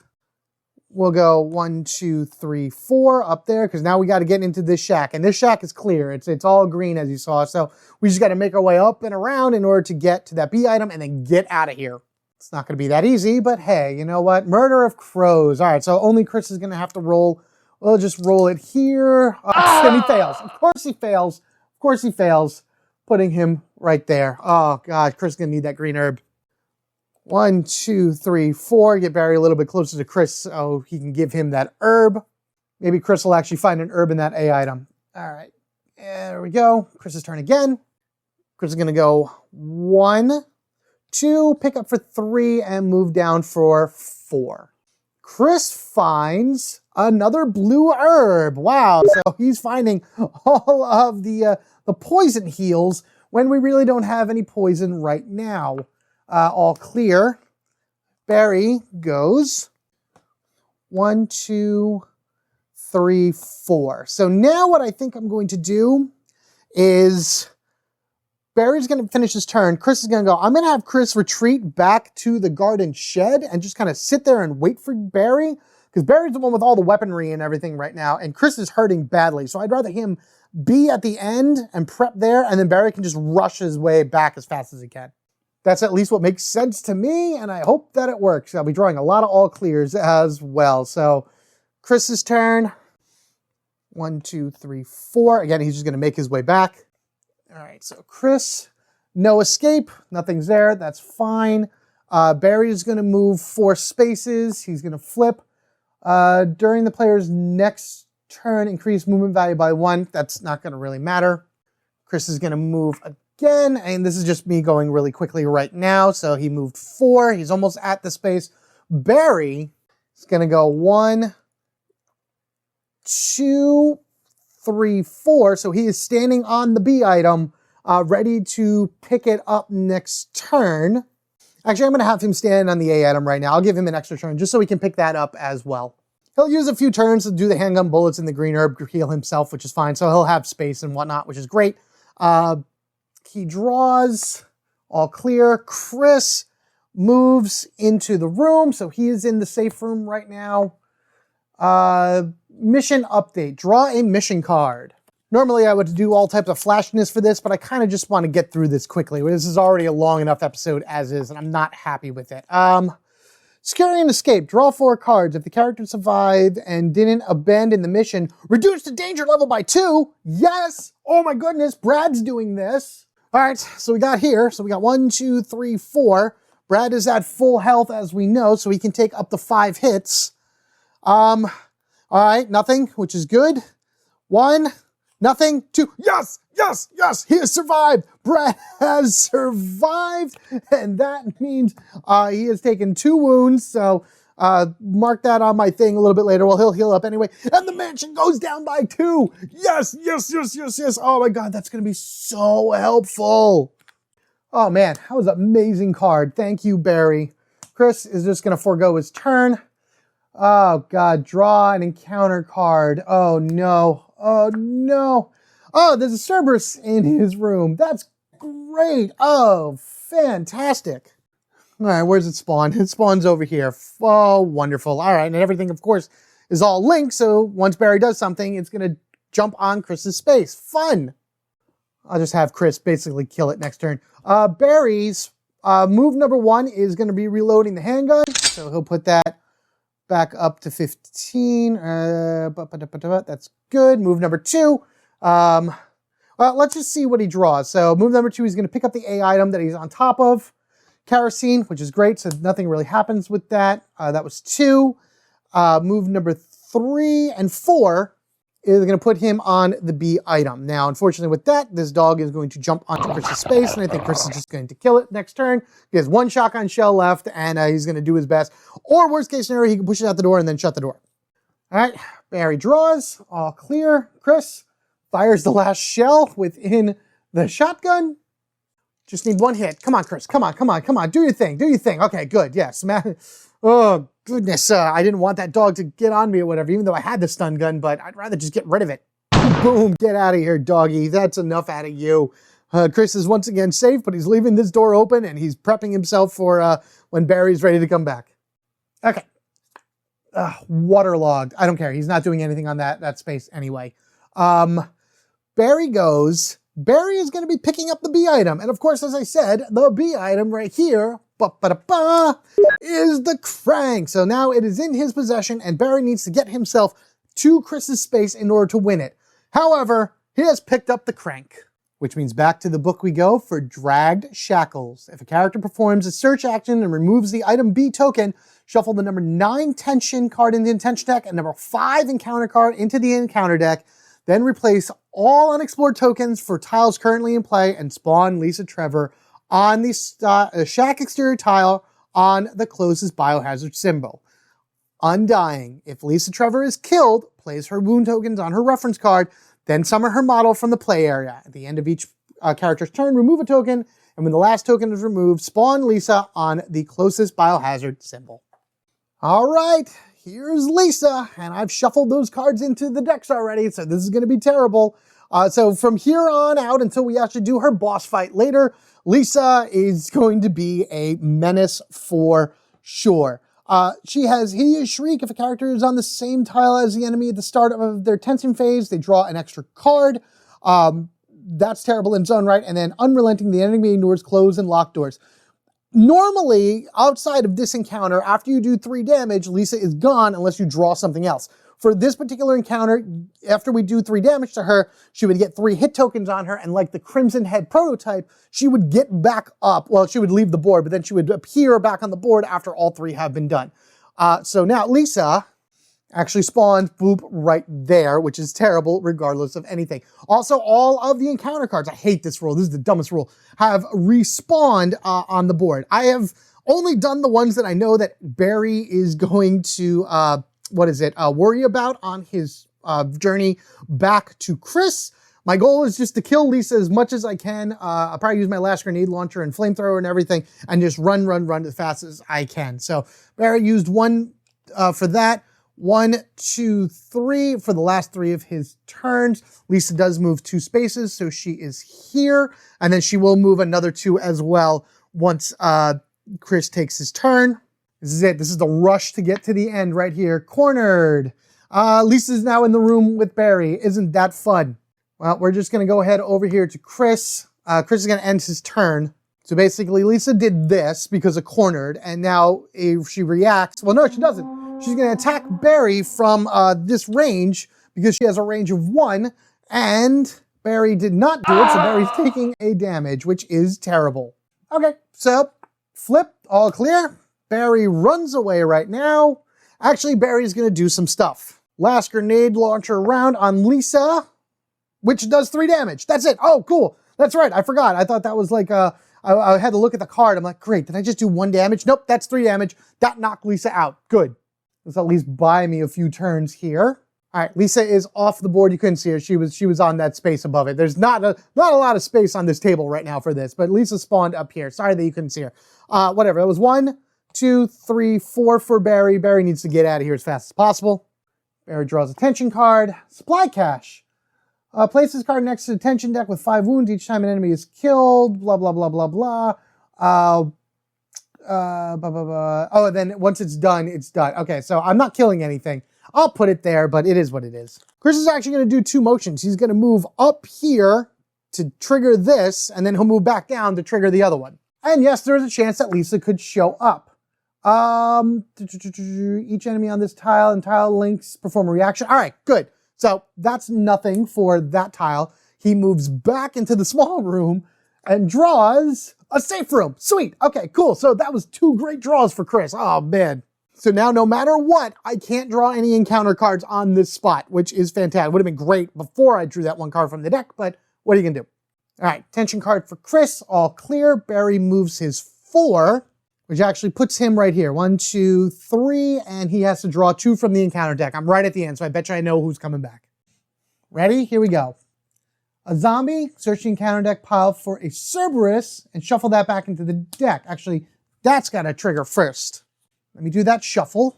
will go 1, 2, 3, 4 up there because now we got to get into this shack. And this shack is clear. It's all green as you saw. So we just got to make our way up and around in order to get to that B item and then get out of here. It's not going to be that easy, but hey, you know what? Murder of crows. All right, so only Chris is going to have to roll. We'll just roll it here. And he fails. Of course he fails. Of course he fails. Putting him right there. Oh, God, Chris is going to need that green herb. 1, 2, 3, 4. Get Barry a little bit closer to Chris so he can give him that herb. Maybe Chris will actually find an herb in that A item. All right, there we go. Chris's turn again. Chris is going to go 1, 2, pick up for 3, and move down for 4. Chris finds another blue herb. Wow, so he's finding all of the poison heals when we really don't have any poison right now. All clear. Barry goes 1, 2, 3, 4. So now what I think I'm going to do is Barry's going to finish his turn. Chris is going to go. I'm going to have Chris retreat back to the garden shed and just kind of sit there and wait for Barry because Barry's the one with all the weaponry and everything right now, and Chris is hurting badly. So I'd rather him be at the end and prep there, and then Barry can just rush his way back as fast as he can. That's at least what makes sense to me, and I hope that it works. I'll be drawing a lot of all clears as well. So Chris's turn. 1, 2, 3, 4. Again, he's just going to make his way back. All right, so Chris, no escape. Nothing's there. That's fine. Barry's going to move 4 spaces. He's going to flip. During the player's next turn, increase movement value by 1. That's not going to really matter. Chris is going to move again, and this is just me going really quickly right now. So he moved 4. He's almost at the space. Barry is going to go 1, 2, 3, 4. So he is standing on the B item, ready to pick it up next turn. Actually, I'm going to have him stand on the A item right now. I'll give him an extra turn just so he can pick that up as well. He'll use a few turns to do the handgun bullets and the green herb to heal himself, which is fine. So he'll have space and whatnot, which is great. He draws, all clear. Chris moves into the room. So he is in the safe room right now. Mission update. Draw a mission card. Normally I would do all types of flashiness for this, but I kind of just want to get through this quickly. This is already a long enough episode as is, and I'm not happy with it. Scary and escape. Draw 4 cards. If the character survived and didn't abandon the mission, reduce the danger level by 2. Yes! Oh my goodness, Brad's doing this. All right, so we got here. So we got 1, 2, 3, 4. Brad is at full health, as we know, so he can take up to 5 hits. All right, nothing, which is good. 1, nothing, 2, yes, yes, yes, he has survived. Brad has survived, and that means he has taken 2 wounds, so mark that on my thing a little bit later. Well, he'll heal up anyway, and the mansion goes down by 2. Yes, yes, yes, yes, yes. Oh my God, that's going to be so helpful. Oh man, that was an amazing card. Thank you, Barry. Chris is just going to forego his turn. Oh God, draw an encounter card. Oh no, oh no. Oh, there's a Cerberus in his room. That's great. Oh, fantastic. All right, where's it spawn? It spawns over here. Oh, wonderful. All right, and everything, of course, is all linked, so once Barry does something, it's going to jump on Chris's space. Fun! I'll just have Chris basically kill it next turn. Barry's move number 1 is going to be reloading the handgun, so he'll put that back up to 15. That's good. Move number 2. Well, let's just see what he draws. So move number 2, he's going to pick up the A item that he's on top of. Kerosene, which is great, so nothing really happens with that. That was 2. Move number 3 and 4 is going to put him on the B item. Now, unfortunately with that, this dog is going to jump onto Chris's space, and I think Chris is just going to kill it next turn. He has 1 shotgun shell left, and he's going to do his best. Or worst case scenario, he can push it out the door and then shut the door. All right, Barry draws, all clear. Chris fires the last shell within the shotgun. Just need 1 hit. Come on, Chris. Come on, come on, come on. Do your thing. Do your thing. Okay, good. Yes. Oh, goodness. I didn't want that dog to get on me or whatever, even though I had the stun gun, but I'd rather just get rid of it. Boom. Get out of here, doggy. That's enough out of you. Chris is once again safe, but he's leaving this door open, and he's prepping himself for when Barry's ready to come back. Okay. Waterlogged. I don't care. He's not doing anything on that space anyway. Barry goes. Barry is going to be picking up the B item. And of course, as I said, the B item right here is the crank. So now it is in his possession, and Barry needs to get himself to Chris's space in order to win it. However, he has picked up the crank, which means back to the book we go for Dragged Shackles. If a character performs a search action and removes the item B token, shuffle the number 9 tension card into the intention deck and number 5 encounter card into the encounter deck. Then replace all unexplored tokens for tiles currently in play and spawn Lisa Trevor on the shack exterior tile on the closest biohazard symbol. Undying. If Lisa Trevor is killed, place her wound tokens on her reference card, then summon her model from the play area. At the end of each character's turn, remove a token, and when the last token is removed, spawn Lisa on the closest biohazard symbol. All right. Here's Lisa, and I've shuffled those cards into the decks already, so this is going to be terrible. So from here on out until we actually do her boss fight later, Lisa is going to be a menace for sure. She has Hideous Shriek. If a character is on the same tile as the enemy at the start of their tension phase, they draw an extra card. That's terrible in its own right. And then Unrelenting, the enemy ignores closed and locked doors. Normally, outside of this encounter, after you do 3 damage, Lisa is gone unless you draw something else. For this particular encounter, after we do 3 damage to her, she would get 3 hit tokens on her, and like the Crimson Head prototype, she would get back up. Well, she would leave the board, but then she would appear back on the board after all 3 have been done. So now Lisa actually spawns, boop, right there, which is terrible regardless of anything. Also, all of the encounter cards, I hate this rule, this is the dumbest rule, have respawned on the board. I have only done the ones that I know that Barry is going to, worry about on his journey back to Chris. My goal is just to kill Lisa as much as I can. I'll probably use my last grenade launcher and flamethrower and everything and just run as fast as I can. So Barry used 1 for that. 1, 2, 3 for the last 3 of his turns. Lisa does move 2 spaces, so she is here. And then she will move another 2 as well once Chris takes his turn. This is it. This is the rush to get to the end right here. Cornered. Lisa's now in the room with Barry. Isn't that fun? Well, we're just going to go ahead over here to Chris. Chris is going to end his turn. So basically, Lisa did this because of cornered, and now if she reacts, well, no, she doesn't. She's going to attack Barry from this range because she has a range of 1, and Barry did not do it, so Barry's taking a damage, which is terrible. Okay, so flip, all clear. Barry runs away right now. Actually, Barry's going to do some stuff. Last grenade launcher round on Lisa, which does 3 damage. That's it. Oh, cool. That's right. I forgot. I thought that was like I had to look at the card. I'm like, great. Did I just do 1 damage? Nope, that's 3 damage. That knocked Lisa out. Good. Let's at least buy me a few turns here. All right, Lisa is off the board. You couldn't see her. She was on that space above it. There's not a lot of space on this table right now for this, but Lisa spawned up here. Sorry that you couldn't see her. Whatever. That was 1, 2, 3, 4 for Barry. Barry needs to get out of here as fast as possible. Barry draws a tension card. Supply cache. Place this card next to the tension deck with 5 wounds each time an enemy is killed. Blah, blah, blah, blah, blah. Oh, and then once it's done, it's done. Okay, so I'm not killing anything. I'll put it there, but it is what it is. Chris is actually going to do 2 motions. He's going to move up here to trigger this, and then he'll move back down to trigger the other one. And yes, there is a chance that Lisa could show up. Each enemy on this tile and tile links perform a reaction. All right, good. So that's nothing for that tile. He moves back into the small room and draws a safe room. Sweet. Okay, cool. So that was 2 great draws for Chris. Oh, man. So now no matter what, I can't draw any encounter cards on this spot, which is fantastic. Would have been great before I drew that 1 card from the deck, but what are you going to do? All right, tension card for Chris, all clear. Barry moves his 4, which actually puts him right here. 1, 2, 3, and he has to draw 2 from the encounter deck. I'm right at the end, so I bet you I know who's coming back. Ready? Here we go. A zombie, search the encounter deck pile for a Cerberus, and shuffle that back into the deck. Actually, that's got to trigger first. Let me do that shuffle.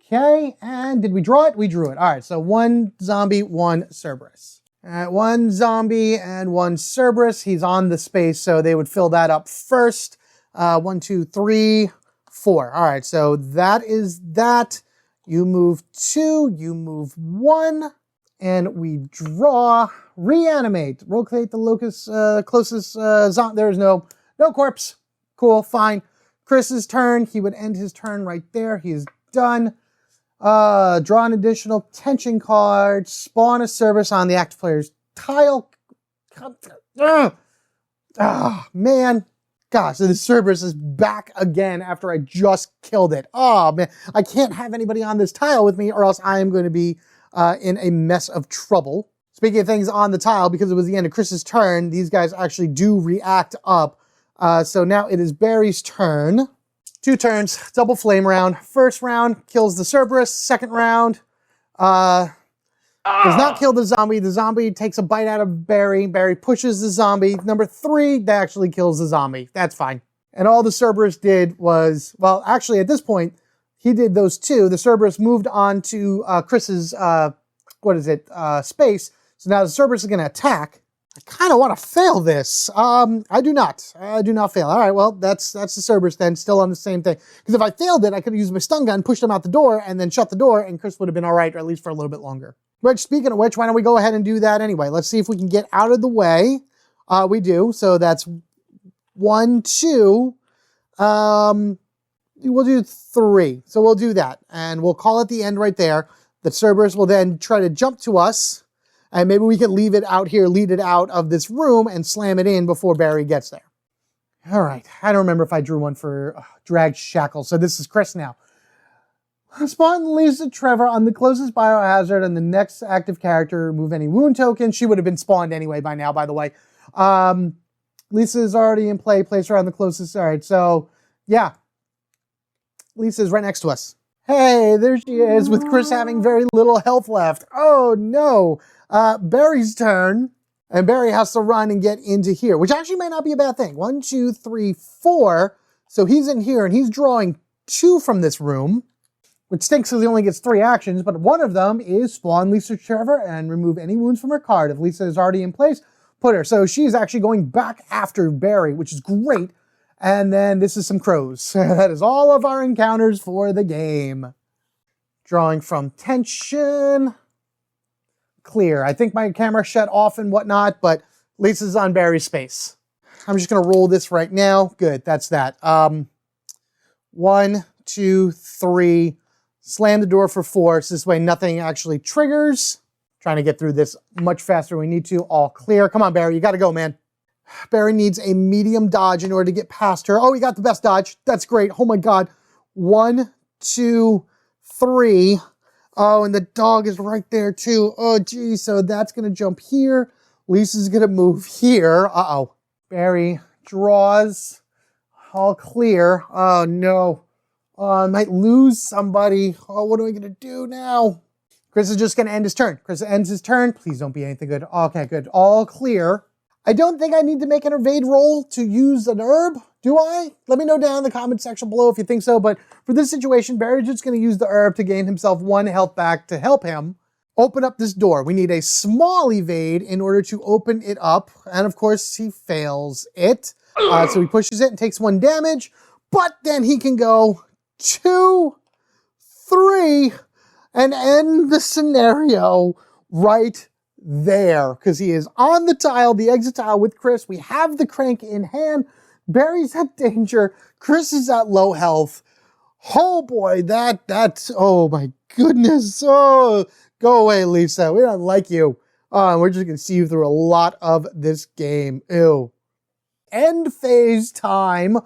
Okay, and did we draw it? We drew it. All right, so 1 zombie, 1 Cerberus. All right, 1 zombie and 1 Cerberus. He's on the space, so they would fill that up first. 1, 2, 3, 4. All right, so that is that. You move 2, you move 1, and we draw, reanimate. Rotate the locus, closest zombie. There's no corpse. Cool, fine. Chris's turn. He would end his turn right there. He is done. Draw an additional tension card. Spawn a Cerberus on the active player's tile. Man. Gosh, so the Cerberus is back again after I just killed it. Oh, man. I can't have anybody on this tile with me or else I am going to be in a mess of trouble. Speaking of things on the tile, because it was the end of Chris's turn, these guys actually do react up. So now it is Barry's turn. 2 turns, double flame round. First round kills the Cerberus. Second round does not kill the zombie. The zombie takes a bite out of Barry. Barry pushes the zombie. Number 3, that actually kills the zombie. That's fine. And all the Cerberus did was, well, actually at this point, he did those 2. The Cerberus moved on to Chris's, space. So now the Cerberus is going to attack. I kind of want to fail this. I do not. I do not fail. All right, well, that's the Cerberus then, still on the same thing. Because if I failed it, I could have used my stun gun, pushed him out the door, and then shut the door, and Chris would have been all right, or at least for a little bit longer. But speaking of which, why don't we go ahead and do that anyway? Let's see if we can get out of the way. We do. So that's 1, 2. We'll do 3. So we'll do that. And we'll call it the end right there. The Cerberus will then try to jump to us. And maybe we can leave it out here, lead it out of this room and slam it in before Barry gets there. All right. I don't remember if I drew one for Drag Shackle. So this is Chris now. Spawn Lisa Trevor on the closest biohazard and the next active character. Remove any wound token. She would have been spawned anyway by now, by the way. Lisa is already in play. Place her on the closest. All right. So, yeah. Lisa is right next to us. Hey, there she is with Chris having very little health left. Oh, no. Barry's turn. And Barry has to run and get into here, which actually may not be a bad thing. 1, 2, 3, 4. So he's in here and he's drawing 2 from this room, which stinks because he only gets 3 actions. But one of them is spawn Lisa Trevor and remove any wounds from her card. If Lisa is already in place, put her. So she's actually going back after Barry, which is great. And then this is some crows. That is all of our encounters for the game. Drawing from tension. Clear. I think my camera shut off and whatnot, but Lisa's on Barry's space. I'm just going to roll this right now. Good. That's that. 1, 2, 3. Slam the door for 4. So this way nothing actually triggers. Trying to get through this much faster than we need to. All clear. Come on, Barry. You got to go, man. Barry needs a medium dodge in order to get past her. Oh, he got the best dodge. That's great. Oh my God. 1, 2, 3. Oh, and the dog is right there too. Oh, geez. So that's going to jump here. Lisa's going to move here. Uh-oh. Barry draws. All clear. Oh, no. Oh, I might lose somebody. Oh, what am I going to do now? Chris is just going to end his turn. Chris ends his turn. Please don't be anything good. Okay, good. All clear. I don't think I need to make an evade roll to use an herb, do I? Let me know down in the comment section below if you think so, but for this situation, Barry's just going to use the herb to gain himself 1 health back to help him open up this door. We need a small evade in order to open it up, and of course, he fails it. So he pushes it and takes 1 damage, but then he can go 2, 3, and end the scenario right there, because he is on the tile, the exit tile with Chris. We have the crank in hand. Barry's at danger. Chris is at low health. Oh boy, that's, oh my goodness. Oh, go away, Lisa. We don't like you. And we're just going to see you through a lot of this game. Ew. End phase time.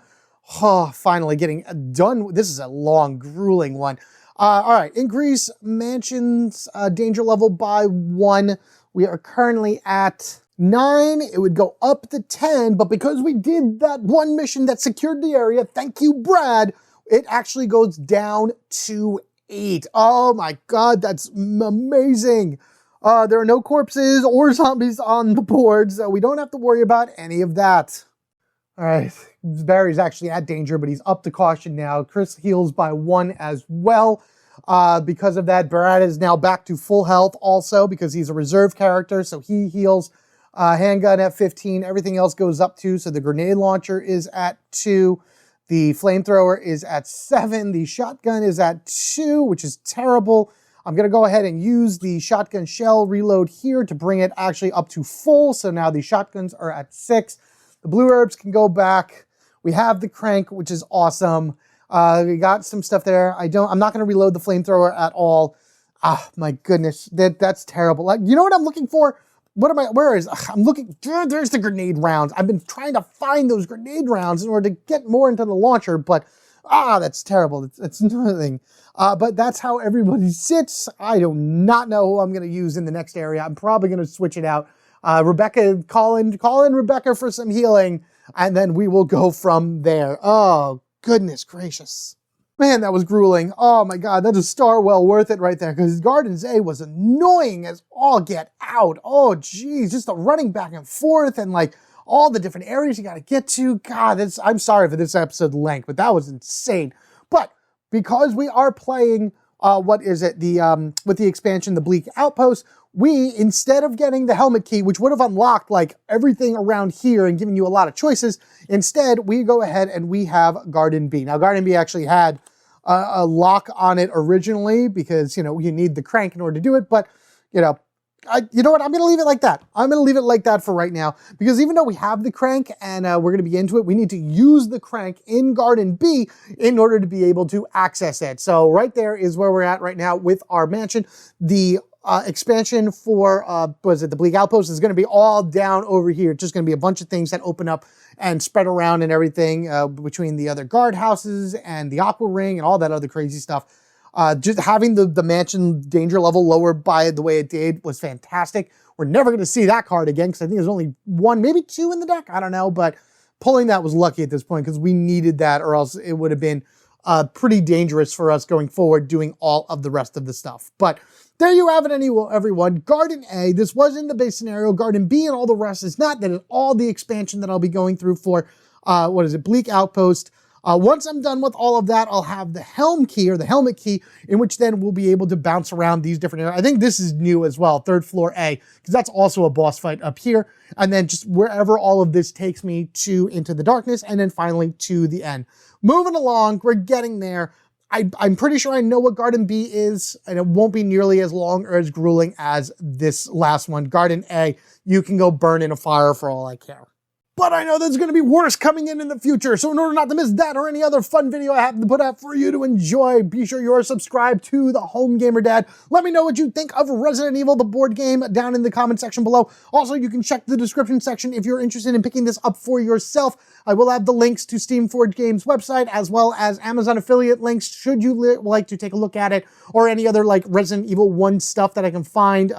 Oh, finally getting done. This is a long, grueling one. All right, increase mansion's danger level by 1. We are currently at 9. It would go up to 10, but because we did that one mission that secured the area, thank you, Brad, it actually goes down to 8. Oh my God, that's amazing. There are no corpses or zombies on the board, so we don't have to worry about any of that. All right, Barry's actually at danger, but he's up to caution now. Chris heals by 1 as well. Because of that, Brad is now back to full health also because he's a reserve character, so he heals. Handgun at 15, everything else goes up 2, so the grenade launcher is at 2. The flamethrower is at 7. The shotgun is at 2, which is terrible. I'm going to go ahead and use the shotgun shell reload here to bring it actually up to full, so now the shotguns are at 6. The blue herbs can go back. We have the crank, which is awesome. We got some stuff there. I'm not going to reload the flamethrower at all. Ah, my goodness. That's terrible. Like, you know what I'm looking for? I'm looking, there's the grenade rounds. I've been trying to find those grenade rounds in order to get more into the launcher, but that's terrible. It's nothing. But that's how everybody sits. I do not know who I'm going to use in the next area. I'm probably going to switch it out. Rebecca, call in Rebecca for some healing, and then we will go from there. Oh, goodness gracious. Man, that was grueling. Oh my God, that's a star well worth it right there, because Gardens A was annoying as all get out. Oh geez, just the running back and forth and like all the different areas you got to get to. God, I'm sorry for this episode length, but that was insane. But because we are playing, with the expansion, the Bleak Outpost, we, instead of getting the helmet key, which would have unlocked like everything around here and given you a lot of choices, instead we go ahead and we have Garden B. Now, Garden B actually had a lock on it originally because, you need the crank in order to do it. But, you know what? I'm going to leave it like that. I'm going to leave it like that for right now, because even though we have the crank and we're going to be into it, we need to use the crank in Garden B in order to be able to access it. So right there is where we're at right now with our mansion. The expansion for, the Bleak Outpost is going to be all down over here. It's just going to be a bunch of things that open up and spread around and everything between the other guardhouses and the Aqua Ring and all that other crazy stuff. Just having the mansion danger level lower by the way it did was fantastic. We're never going to see that card again because I think there's only 1, maybe 2 in the deck. I don't know, but pulling that was lucky at this point because we needed that, or else it would have been pretty dangerous for us going forward doing all of the rest of the stuff. But there you have it, everyone. Garden A, this was in the base scenario. Garden B and all the rest is not. That is all the expansion that I'll be going through for, Bleak Outpost. Once I'm done with all of that, I'll have the helm key or the helmet key, in which then we'll be able to bounce around these different areas. I think this is new as well, 3rd floor A, because that's also a boss fight up here. And then just wherever all of this takes me to Into the Darkness, and then finally to the end. Moving along, we're getting there. I'm pretty sure I know what Garden B is, and it won't be nearly as long or as grueling as this last one. Garden A, you can go burn in a fire for all I care. But I know there's going to be worse coming in the future, so in order not to miss that or any other fun video I have to put out for you to enjoy, be sure you're subscribed to the Home Gamer Dad. Let me know what you think of Resident Evil, the board game, down in the comment section below. Also, you can check the description section if you're interested in picking this up for yourself. I will have the links to Steamforged Games website, as well as Amazon affiliate links, should you like to take a look at it, or any other like Resident Evil 1 stuff that I can find,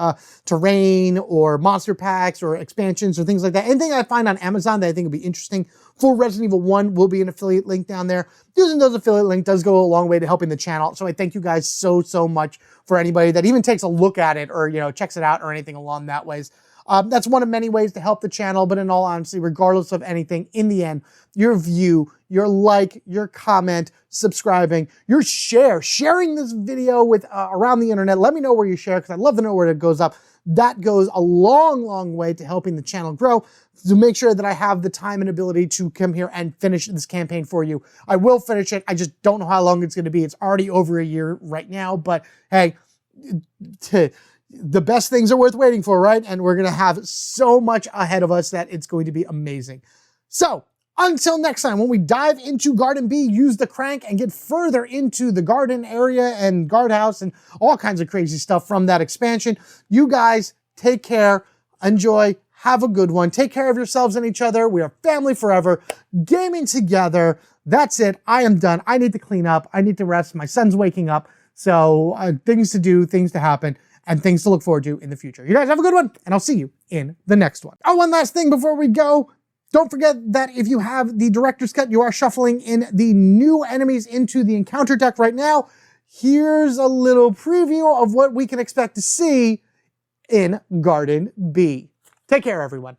terrain, or monster packs, or expansions, or things like that. Anything I find on Amazon that I think would be interesting for Resident Evil 1 will be an affiliate link down there. Using those affiliate links does go a long way to helping the channel, so I thank you guys so much for anybody that even takes a look at it or, checks it out or anything along that ways. That's one of many ways to help the channel, but in all honesty, regardless of anything, in the end, your view, your like, your comment, subscribing, your sharing this video with around the internet. Let me know where you share, because I'd love to know where it goes up. That goes a long way to helping the channel grow, to make sure that I have the time and ability to come here and finish this campaign for you. I will finish it. I just don't know how long it's going to be. It's already over a year right now, but hey, the best things are worth waiting for, right? And we're going to have so much ahead of us that it's going to be amazing. So until next time, when we dive into Garden B, use the crank and get further into the garden area and guardhouse and all kinds of crazy stuff from that expansion, you guys take care, enjoy, have a good one. Take care of yourselves and each other. We are family forever, gaming together. That's it. I am done. I need to clean up. I need to rest. My son's waking up. So things to do, things to happen, and things to look forward to in the future. You guys have a good one, and I'll see you in the next one. Oh, one last thing before we go. Don't forget that if you have the Director's Cut, you are shuffling in the new enemies into the encounter deck right now. Here's a little preview of what we can expect to see in Garden B. Take care, everyone.